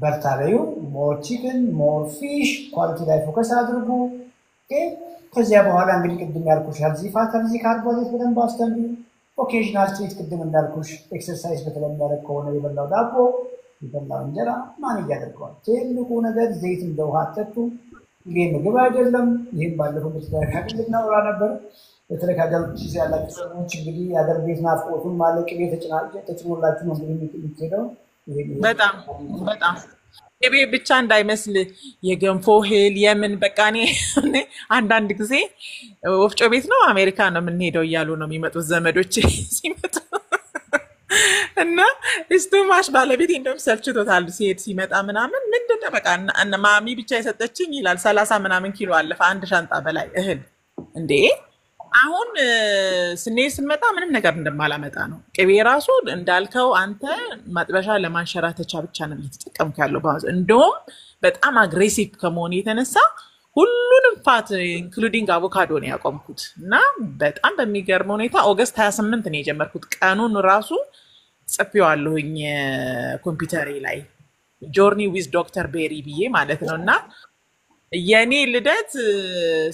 በርታ በይው። ሞር ቺክን ሞር ፊሽ ኳሊቲ ላይ ፎከስ አድርጉ። ከዚያ በኋላ እንግዲህ ቅድም ያልኩሽ ሄልዚ ፋት ሄልዚ ካርቦሃይድሬት በደንብ አስተምሪ። ኦኬዥናል ትሪት ቅድም እንዳልኩሽ ኤክሰርሳይዝ በተለይ የሚያደርግ ከሆነ የበላው ዳቦ የበላው እንጀራ ማን ያደርገዋል? ትልቁ ነገር ዘይት እንደ ውሃ አጠጡ። ይሄ ምግብ አይደለም። ይህም ባለፈው በተደጋጋሚ ልናወራ ነበር። በተለይ ከሀገር ውጭ ያላችሁ ሰዎች እንግዲህ የሀገር ቤት ናፍቆቱን ማለት ቅቤ ተጭኖላችሁ ነው እንግዲህ የምትሄደው። በጣም ቅቤ ብቻ እንዳይመስል የገንፎ እህል የምን በቃ እኔ አንዳንድ ጊዜ ወፍጮ ቤት ነው አሜሪካ ነው የምንሄደው እያሉ ነው የሚመጡት ዘመዶች ሲመጡ እና እስቱማሽ ባለቤት እንደውም ሰልችቶታል። ሲሄድ ሲመጣ ምናምን ምንድን ነው በቃ ማሚ ብቻ የሰጠችኝ ይላል። 30 ምናምን ኪሎ አለፈ፣ አንድ ሻንጣ በላይ እህል። እንዴ አሁን ስንመጣ ምንም ነገር እንደማላመጣ ነው። ቅቤ ራሱ እንዳልከው አንተ ማጥበሻ ለማንሸራተቻ ብቻ ነው እየተጠቀምኩ ያለው። እንደውም በጣም አግሬሲቭ ከመሆኑ የተነሳ ሁሉንም ፋት ኢንክሉዲንግ አቮካዶ ነው ያቆምኩት። እና በጣም በሚገርም ሁኔታ ኦገስት 28 ነው የጀመርኩት። ቀኑን ራሱ ጽፌዋለሁኝ ኮምፒውተሬ ላይ ጆርኒ ዊዝ ዶክተር ቤሪ ብዬ ማለት ነው። እና የኔ ልደት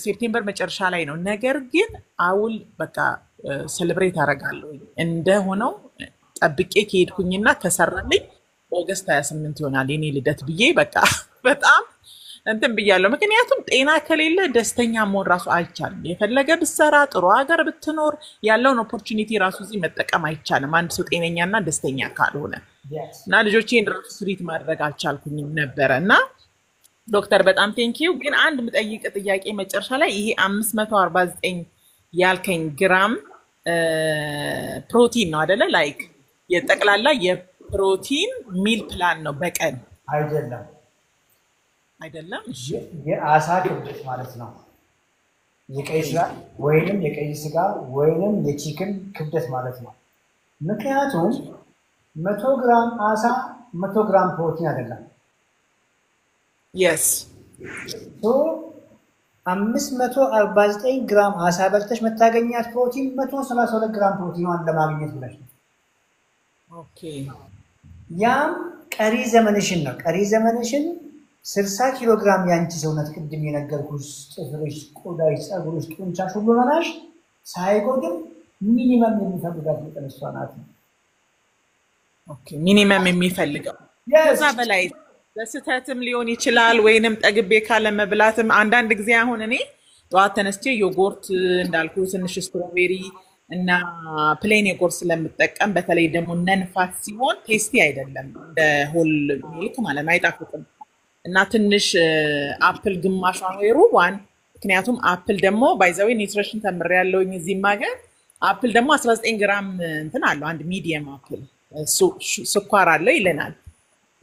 ሴፕቴምበር መጨረሻ ላይ ነው። ነገር ግን አውል በቃ ሴሌብሬት አደርጋለሁ እንደሆነው ጠብቄ ከሄድኩኝና ከሰራልኝ ኦገስት 28 ይሆናል የኔ ልደት ብዬ በቃ በጣም እንትን ብያለሁ። ምክንያቱም ጤና ከሌለ ደስተኛ መሆን ራሱ አይቻልም። የፈለገ ብትሰራ ጥሩ ሀገር ብትኖር ያለውን ኦፖርቹኒቲ ራሱ እዚህ መጠቀም አይቻልም አንድ ሰው ጤነኛና ደስተኛ ካልሆነ። እና ልጆቼን ራሱ ትሪት ማድረግ አልቻልኩኝም ነበረ። እና ዶክተር በጣም ቴንኪው። ግን አንድ የምጠይቅ ጥያቄ መጨረሻ ላይ ይሄ 549 ያልከኝ ግራም ፕሮቲን ነው አይደለ? ላይክ የጠቅላላ የፕሮቲን ሚል ፕላን ነው በቀን አይደለም? የአሳ ክብደት ማለት ነው። የቀይ ስጋ ወይንም የቀይ ስጋ ወይንም የቺክን ክብደት ማለት ነው። ምክንያቱም 100 ግራም አሳ 100 ግራም ፕሮቲን አይደለም። yes 549 ግራም አሳ በልተሽ መታገኛት ፕሮቲን 132 ግራም ፕሮቲኗን ለማግኘት ብለሽ ነው። ኦኬ ያም ቀሪ ዘመንሽን ነው። ቀሪ ዘመንሽን 60 ኪሎ ግራም ያንቺ ሰውነት ቅድም የነገርኩሽ ጥፍርሽ፣ ቆዳሽ፣ ፀጉርሽ፣ ጡንቻሽ ሁሉ መናሽ ሳይጎድል ሚኒመም የሚፈልጋት መጠን እሷ ናት። ኦኬ ሚኒመም የሚፈልገው ከዛ በላይ በስተትም ሊሆን ይችላል ወይንም ጠግቤ ካለ መብላትም አንዳንድ ጊዜ አሁን እኔ ጠዋት ተነስቼ ዮጎርት እንዳልኩ ትንሽ ስትሮቤሪ እና ፕሌን ዮጎርት ስለምጠቀም በተለይ ደግሞ ነንፋት ሲሆን ቴስቲ አይደለም እንደ ሆል ሚልክ ማለት አይጣፍጥም እና ትንሽ አፕል ግማሿን ወይ ሩቧን ምክንያቱም አፕል ደግሞ ባይዛዊ ኒውትሪሽን ተምሬያለሁኝ እዚህ ማገር አፕል ደግሞ 19 ግራም እንትን አለው አንድ ሚዲየም አፕል ስኳር አለው ይለናል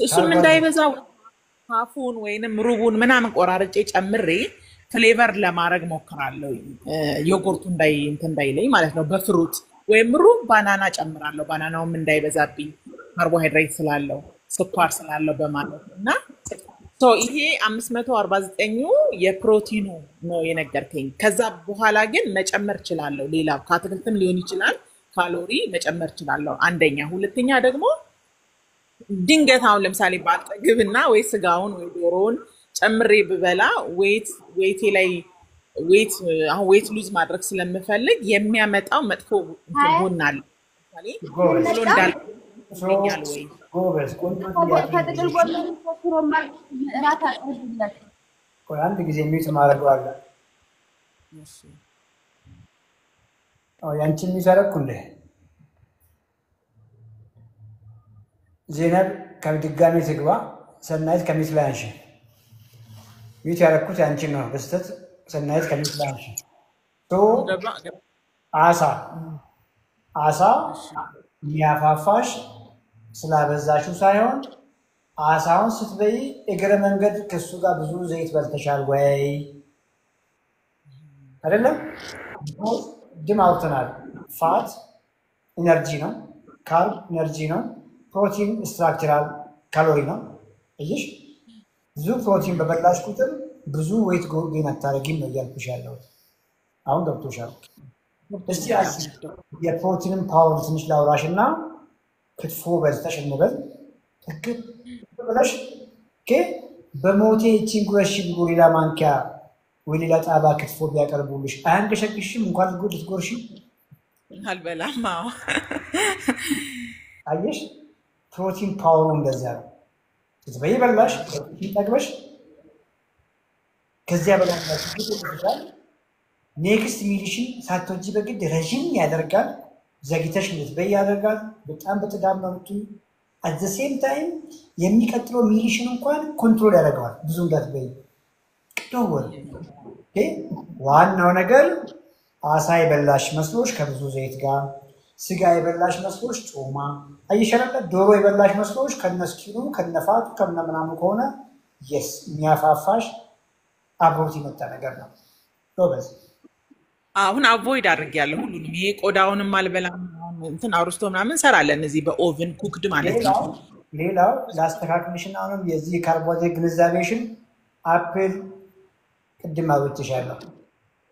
እሱም እንዳይበዛ ሀፉን ወይንም ሩቡን ምናምን ቆራርጬ ጨምሬ ፍሌቨር ለማድረግ ሞክራለሁ ዮጎርቱ እንዳይለኝ ማለት ነው በፍሩት ወይም ሩብ ባናና ጨምራለሁ ባናናውም እንዳይበዛብኝ ካርቦሃይድሬት ስላለው ስኳር ስላለው በማለት እና ይሄ 549 የፕሮቲኑ ነው የነገርከኝ ከዛ በኋላ ግን መጨመር እችላለሁ ሌላ ከአትክልትም ሊሆን ይችላል ካሎሪ መጨመር እችላለሁ አንደኛ ሁለተኛ ደግሞ ድንገት አሁን ለምሳሌ ባልጠግብና ወይ ስጋውን ወይ ዶሮውን ጨምሬ ብበላ ዌቴ ላይ ዌት ሉዝ ማድረግ ስለምፈልግ የሚያመጣው መጥፎ ሆናል አንድ ጊዜ ሚት ማድረግ አለ ያንቺ የሚሰረኩ እንደ ዜናብ ከድጋሚ ትግባ ሰናይት ከሚት ላይ አንሺ ሚት ያረኩት ያንቺ ነው በስተት ሰናይት ከሚት ላይ አንሺ አሳ የሚያፋፋሽ ስላበዛሽው ሳይሆን አሳውን ስትበይ እግረ መንገድ ከሱ ጋር ብዙ ዘይት በልተሻል ወይ አይደለም ድም አውጥተናል ፋት ኢነርጂ ነው ካርብ ኢነርጂ ነው ፕሮቲን ስትራክቸራል ካሎሪ ነው እይሽ ብዙ ፕሮቲን በበላሽ ቁጥር ብዙ ዌት ጌን አታረጊም ነው እያልኩሽ ያለሁት አሁን ገብቶሻል እስቲ የፕሮቲንን ፓወር ትንሽ ላውራሽና ክትፎ በልተሽ እንበል ትክክል ብለሽ በሞቴ እቺን ጉረሽ ብሎ ሌላ ማንኪያ ወይ ሌላ ጣባ ክትፎ ቢያቀርቡልሽ አያንገሸግሽም እንኳን ልትጎርሺ አልበላም አየሽ ፕሮቲን ፓወሩ እንደዛ ነው ትበይ በላሽ ይጠግበሽ ከዚያ በላይ ነው ኔክስት ሚሊሽን ሳትወጂ በግድ ረጅም ያደርጋል ዘግይተሽ ልትበይ ያደርጋል በጣም በጥጋብ ነው at the same time የሚቀጥለው ሚሊሽን እንኳን ኮንትሮል ያደርጋል ብዙ እንዳትበይ ደወል ዋናው ነገር አሳ የበላሽ መስሎሽ ከብዙ ዘይት ጋር ስጋ የበላሽ መስሎሽ ጮማ አይሸረለ ዶሮ የበላሽ መስሎሽ ከነስኪኑ ከነፋቱ ከነምናሙ ከሆነ yes የሚያፋፋሽ አብሮት ይመጣ ነገር ነው ዶበዝ አሁን አቮይድ አድርጌያለሁ ሁሉንም ይሄ ቆዳውንም አልበላም እንትን አውርስቶ ምናምን ሰራለን እዚህ በኦቨን ኩክድ ማለት ነው ሌላው ላስተካክልሽና አሁንም የዚህ ካርቦሃይድሬት ግንዛቤሽን አፕል ቅድም አውጥቻለሁ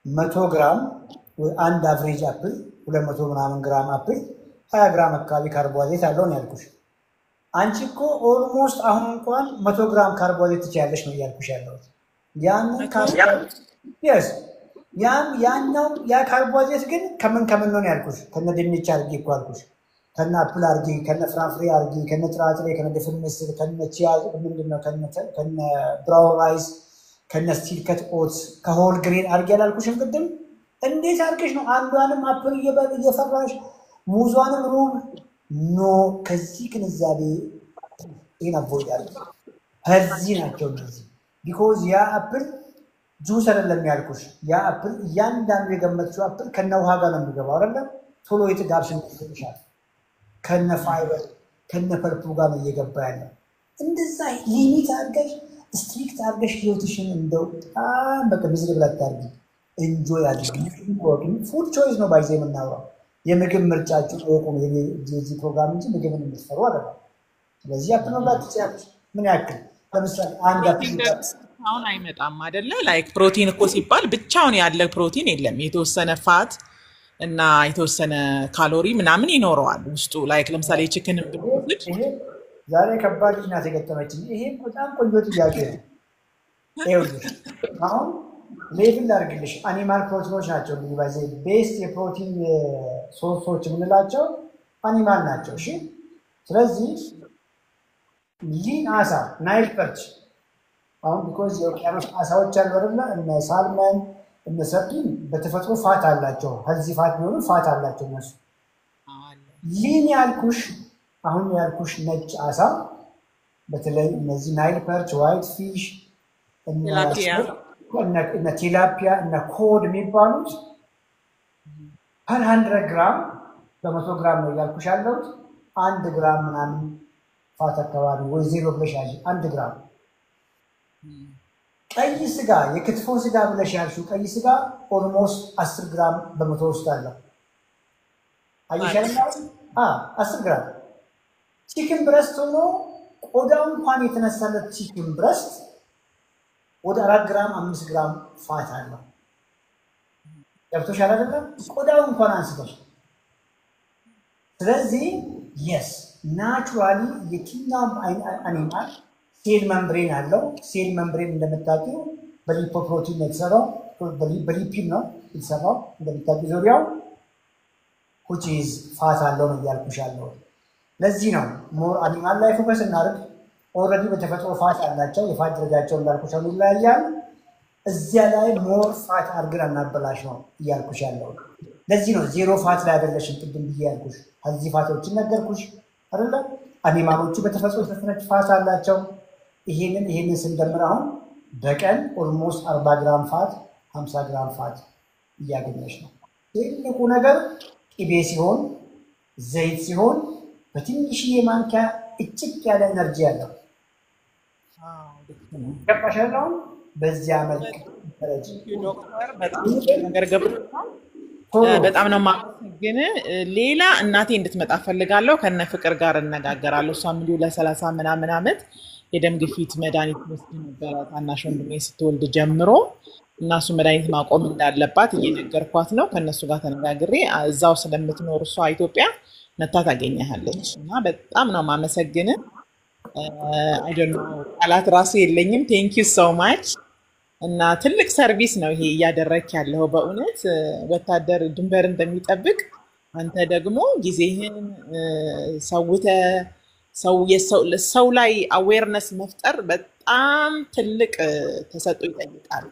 100 ግራም ወይ አንድ አቨሬጅ አፕል 200 ምናምን ግራም አፕል 20 ግራም አካባቢ ካርቦሃይድሬት አለው ነው ያልኩሽ አንቺ እኮ ኦልሞስት አሁን እንኳን 100 ግራም ካርቦሃይድሬት ትችያለሽ ነው ያልኩሽ ያለሁት ያንን ካርቦሃይድሬት yes ያኛው ያ ካርቦሃይድሬት ግን ከምን ነው ያልኩሽ ከነ ድንች አርጊ እኮ አልኩሽ ከነ አፕል አርጊ ከነ ፍራፍሬ አርጊ ከነ ጥራጥሬ ከነ ድፍን ምስር ከነ ቺያ ምንድነው ከነ ብራውን ራይስ ከነ ስቲል ከት ኦትስ ከሆል ግሬን አርጊ ያላልኩሽም ቅድም እንዴት አርገሽ ነው አንዷንም አፕል እየፈራሽ ሙዟንም ሩብ ኖ ከዚህ ግንዛቤ አቮይድ አድርጊ ከዚህ ናቸው እነዚህ because ያ አፕል ጁስ አይደለም ያልኩሽ ያ አፕል ያንዳንዱ የገመትሽው አፕል ከነ ውሃ ጋር ነው የሚገባው አይደለም ቶሎ የጥጋብ ስሜት ይሰጥሻል ከነ ፋይበር ከነ ፐልፑ ጋር ነው እየገባ ያለው እንደዛ ሊሚት አድርገሽ ስትሪክት አድርገሽ ህይወትሽን እንደው በጣም በቃ ብዙ ብላ ታርጊ ኢንጆይ አድርጊ ፉድ ቾይስ ነው ባይዘ የምናወራው የምግብ ምርጫችሁ ወቁ የዚህ ፕሮግራም እንጂ ምግብን የምትፈሩ አይደለም ስለዚህ አፕል መብላት ትችያለሽ ምን ያክል ለምሳሌ አንድ አፕል አሁን አይመጣም አይደለ ላይክ ፕሮቲን እኮ ሲባል ብቻውን ያለ ፕሮቲን የለም የተወሰነ ፋት እና የተወሰነ ካሎሪ ምናምን ይኖረዋል ውስጡ ላይክ ለምሳሌ ቺክን ብትወስድ ዛሬ ከባድ ናት የገጠመችኝ ይሄ በጣም ቆንጆ ጥያቄ ነው ይኸውልሽ አሁን ሌቭል ላድርግልሽ። አኒማል ፕሮቲኖች ናቸው እንግዲህ በዚህ ቤስት የፕሮቲን ሶርሶች የምንላቸው አኒማል ናቸው። እሺ ስለዚህ ሊን አሳ ናይል ፐርች አሁን ቢኮዝ የውቅያኖስ አሳዎች አሉ አይደለ? እነ ሳልመን እነ ሰርዲን በተፈጥሮ ፋት አላቸው። ሄልዚ ፋት ቢሆኑ ፋት አላቸው እነሱ። ሊን ያልኩሽ አሁን ያልኩሽ ነጭ አሳ በተለይ እነዚህ ናይል ፐርች፣ ዋይት ፊሽ፣ እነ ቲላፒያ እነ ኮድ የሚባሉት ፐር 100 ግራም በ100 ግራም ነው እያልኩሽ ያለሁት 1 ግራም ምናምን ፋት አካባቢ ወይ 0 ብለሽ ያዥ 1 ግራም። ቀይ ስጋ የክትፎ ስጋ ብለሽ ያልሽው ቀይ ስጋ ኦልሞስት 10 ግራም በመቶ ውስጥ አለው። አይሻልም? 10 ግራም ቺክን ብረስት ሆኖ ቆዳው እንኳን የተነሳለት ቺክን ብረስት ወደ 4 ግራም 5 ግራም ፋት አለው። ገብቶሻል አይደለም? ቆዳው እንኳን አንስተሽ። ስለዚህ የስ ናቹራሊ የትኛውም አኒማል ሴል መምብሬን አለው። ሴል መምብሬን እንደምታውቂው በሊፖፕሮቲን ነው የተሰራው፣ በሊፒድ ነው የተሰራው እንደምታውቂው ዙሪያው which is ፋት አለው ነው እያልኩሽ ያለው። ለዚህ ነው ሞር አኒማል ላይ ፎከስ እናድርግ። ኦልሬዲ በተፈጥሮ ፋት አላቸው። የፋት ደረጃቸው እንዳልኩሽ አሁን ይለያያል። እዚያ ላይ ሞር ፋት አድርገን አናበላሽ ነው እያልኩሽ ያለው። ለዚህ ነው ዜሮ ፋት ላይ አይደለሽም ቅድም ብዬ ያልኩሽ። እዚህ ፋቶችን ነገርኩሽ አይደለ? አኒማሎቹ በተፈጥሮ የተፈጥሮ ፋት አላቸው። ይሄንን ስንደምር አሁን በቀን ኦልሞስት 40 ግራም ፋት 50 ግራም ፋት እያገኘሽ ነው። ትልቁ ነገር ቅቤ ሲሆን ዘይት ሲሆን በትንሽዬ ማንኪያ እጭቅ ያለ ኤነርጂ ያለው ገባሻል? አሁን በዚያ መልክ ደረጃ በጣም ነው ማመሰግን። ሌላ እናቴ እንድትመጣ ፈልጋለሁ። ከነ ፍቅር ጋር እነጋገራለሁ። እሷም እንዲሁ ለ30 ምናምን ዓመት የደም ግፊት መድኃኒት ወስድ ነበረ ታናሽ ወንድሜ ስትወልድ ጀምሮ እና እሱ መድኃኒት ማቆም እንዳለባት እየነገርኳት ነው። ከእነሱ ጋር ተነጋግሬ እዛው ስለምትኖር እሷ ኢትዮጵያ መታ ታገኘሃለች እና በጣም ነው ማመሰግን። አይ ዶንት ኖ ቃላት ራሱ የለኝም። ቴንክ ዩ ሶ ማች እና ትልቅ ሰርቪስ ነው ይሄ እያደረክ ያለው በእውነት ወታደር ድንበር እንደሚጠብቅ አንተ ደግሞ ጊዜህን ሰውተ ሰው ላይ አዌርነስ መፍጠር በጣም ትልቅ ተሰጥኦ ይጠይቃል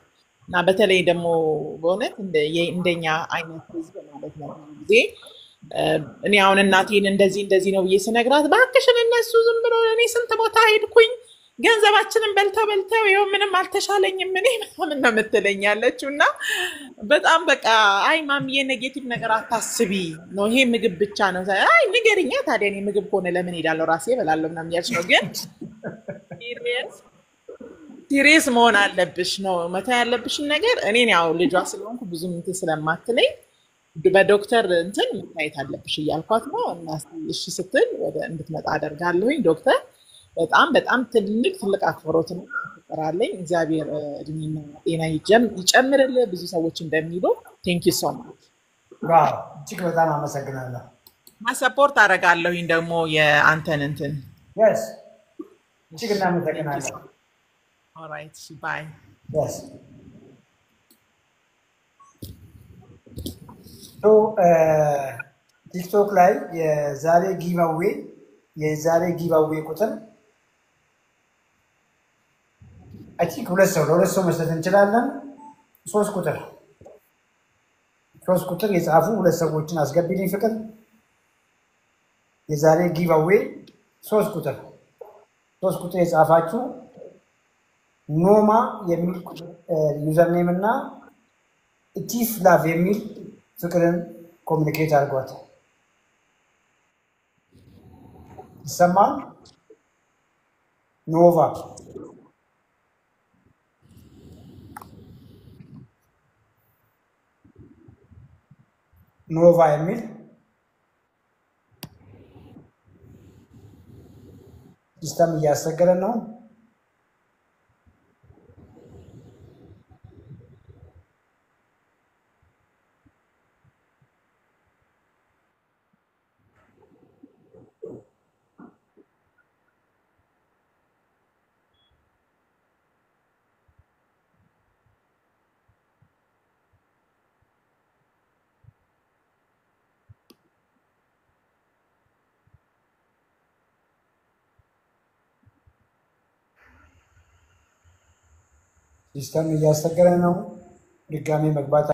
እና በተለይ ደግሞ በእውነት እንደኛ አይነት ህዝብ ማለት ነው ጊዜ እኔ አሁን እናቴን እንደዚህ ነው ብዬ ስነግራት እባክሽን እነሱ ዝም ብሎ እኔ ስንት ቦታ ሄድኩኝ ገንዘባችንን በልተው ይኸው ምንም አልተሻለኝም እኔ ምናምን ነው የምትለኝ ያለችው እና በጣም በቃ አይ ማሚዬ ኔጌቲቭ ነገር አታስቢ ነው ይሄ ምግብ ብቻ ነው። አይ ንገሪኛ ታዲያ እኔ ምግብ ከሆነ ለምን ሄዳለሁ ራሴ እበላለሁ ምናምን እያልሽ ነው። ግን ሲሪየስ መሆን አለብሽ ነው መታ ያለብሽን ነገር እኔን ያው ልጇ ስለሆንኩ ብዙም እንትን ስለማትለኝ በዶክተር እንትን መታየት አለብሽ እያልኳት ነው እና እሺ ስትል ወደ እንድትመጣ አደርጋለሁኝ። ዶክተር በጣም ትልቅ አክብሮት ነው አለኝ። እግዚአብሔር እድሜና ጤና ይጨምርልህ ብዙ ሰዎች እንደሚሉ ቴንክ ዩ ሶ ማች። ዋው እጅግ በጣም አመሰግናለሁ። ማሰፖርት አደርጋለሁኝ ደግሞ የአንተን እንትን yes እጅግ እናመሰግናለን። ኦልራይት ባይ yes ቲክቶክ ላይ የዛሬ ጊቫዌ ቁጥር አይ ቲንክ ለሁለት ሰው መስጠት እንችላለን። 3 ቁጥር የጻፉ 2 ሰዎችን አስገቢልኝ ፍቅር። የዛሬ ጊቫዌ 3 ቁጥር የጻፋችሁ ኖማ የሚል ዩዘር ኔም እና ኢቲፍ ላቭ የሚል ፍቅርን ኮሚኒኬት አድርጓት። ይሰማል? ኖቫ የሚል ሲስተም እያስቸገረን ነው። ሲስተም እያስቸገረ ነው ድጋሜ መግባት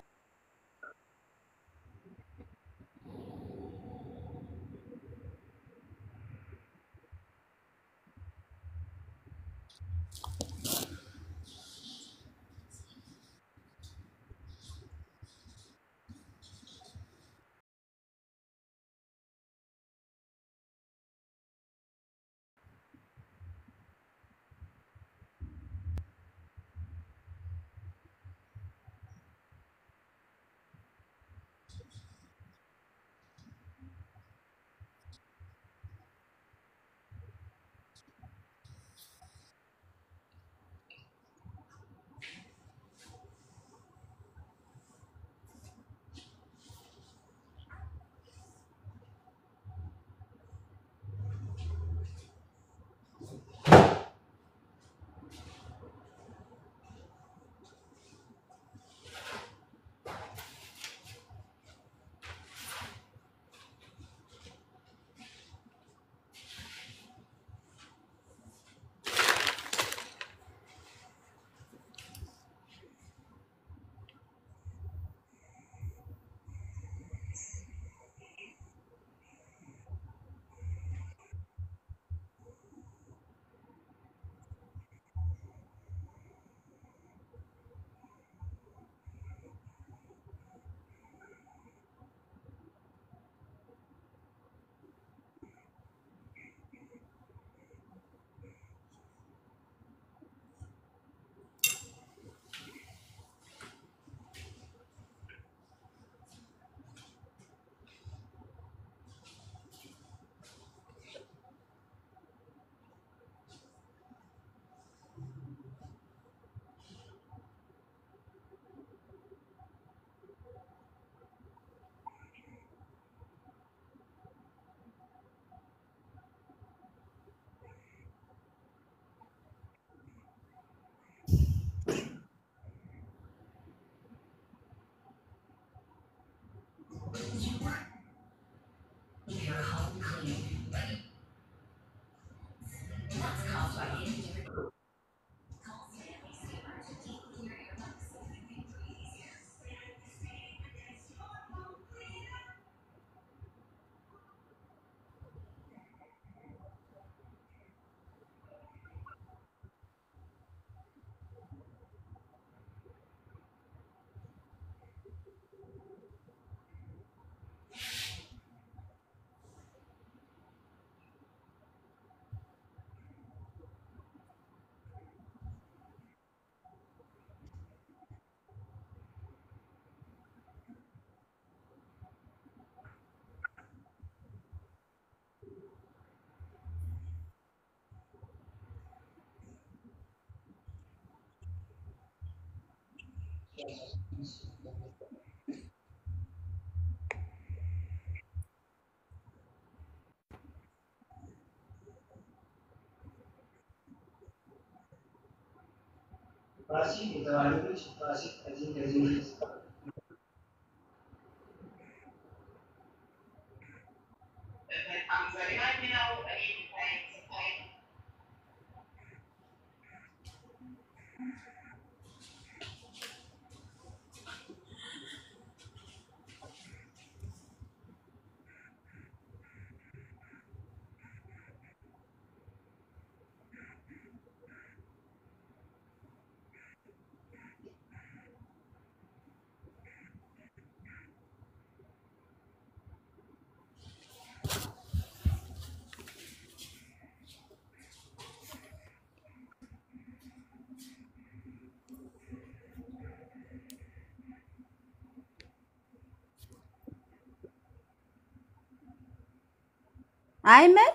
አይመን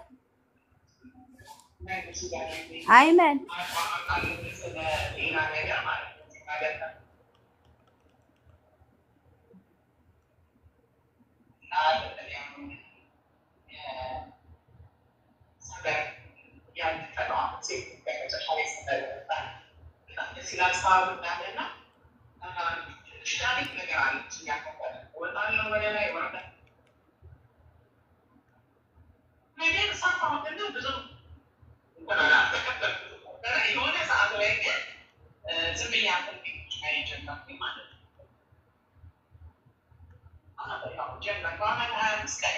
አይመን ጀመር። በአመት 25 ቀን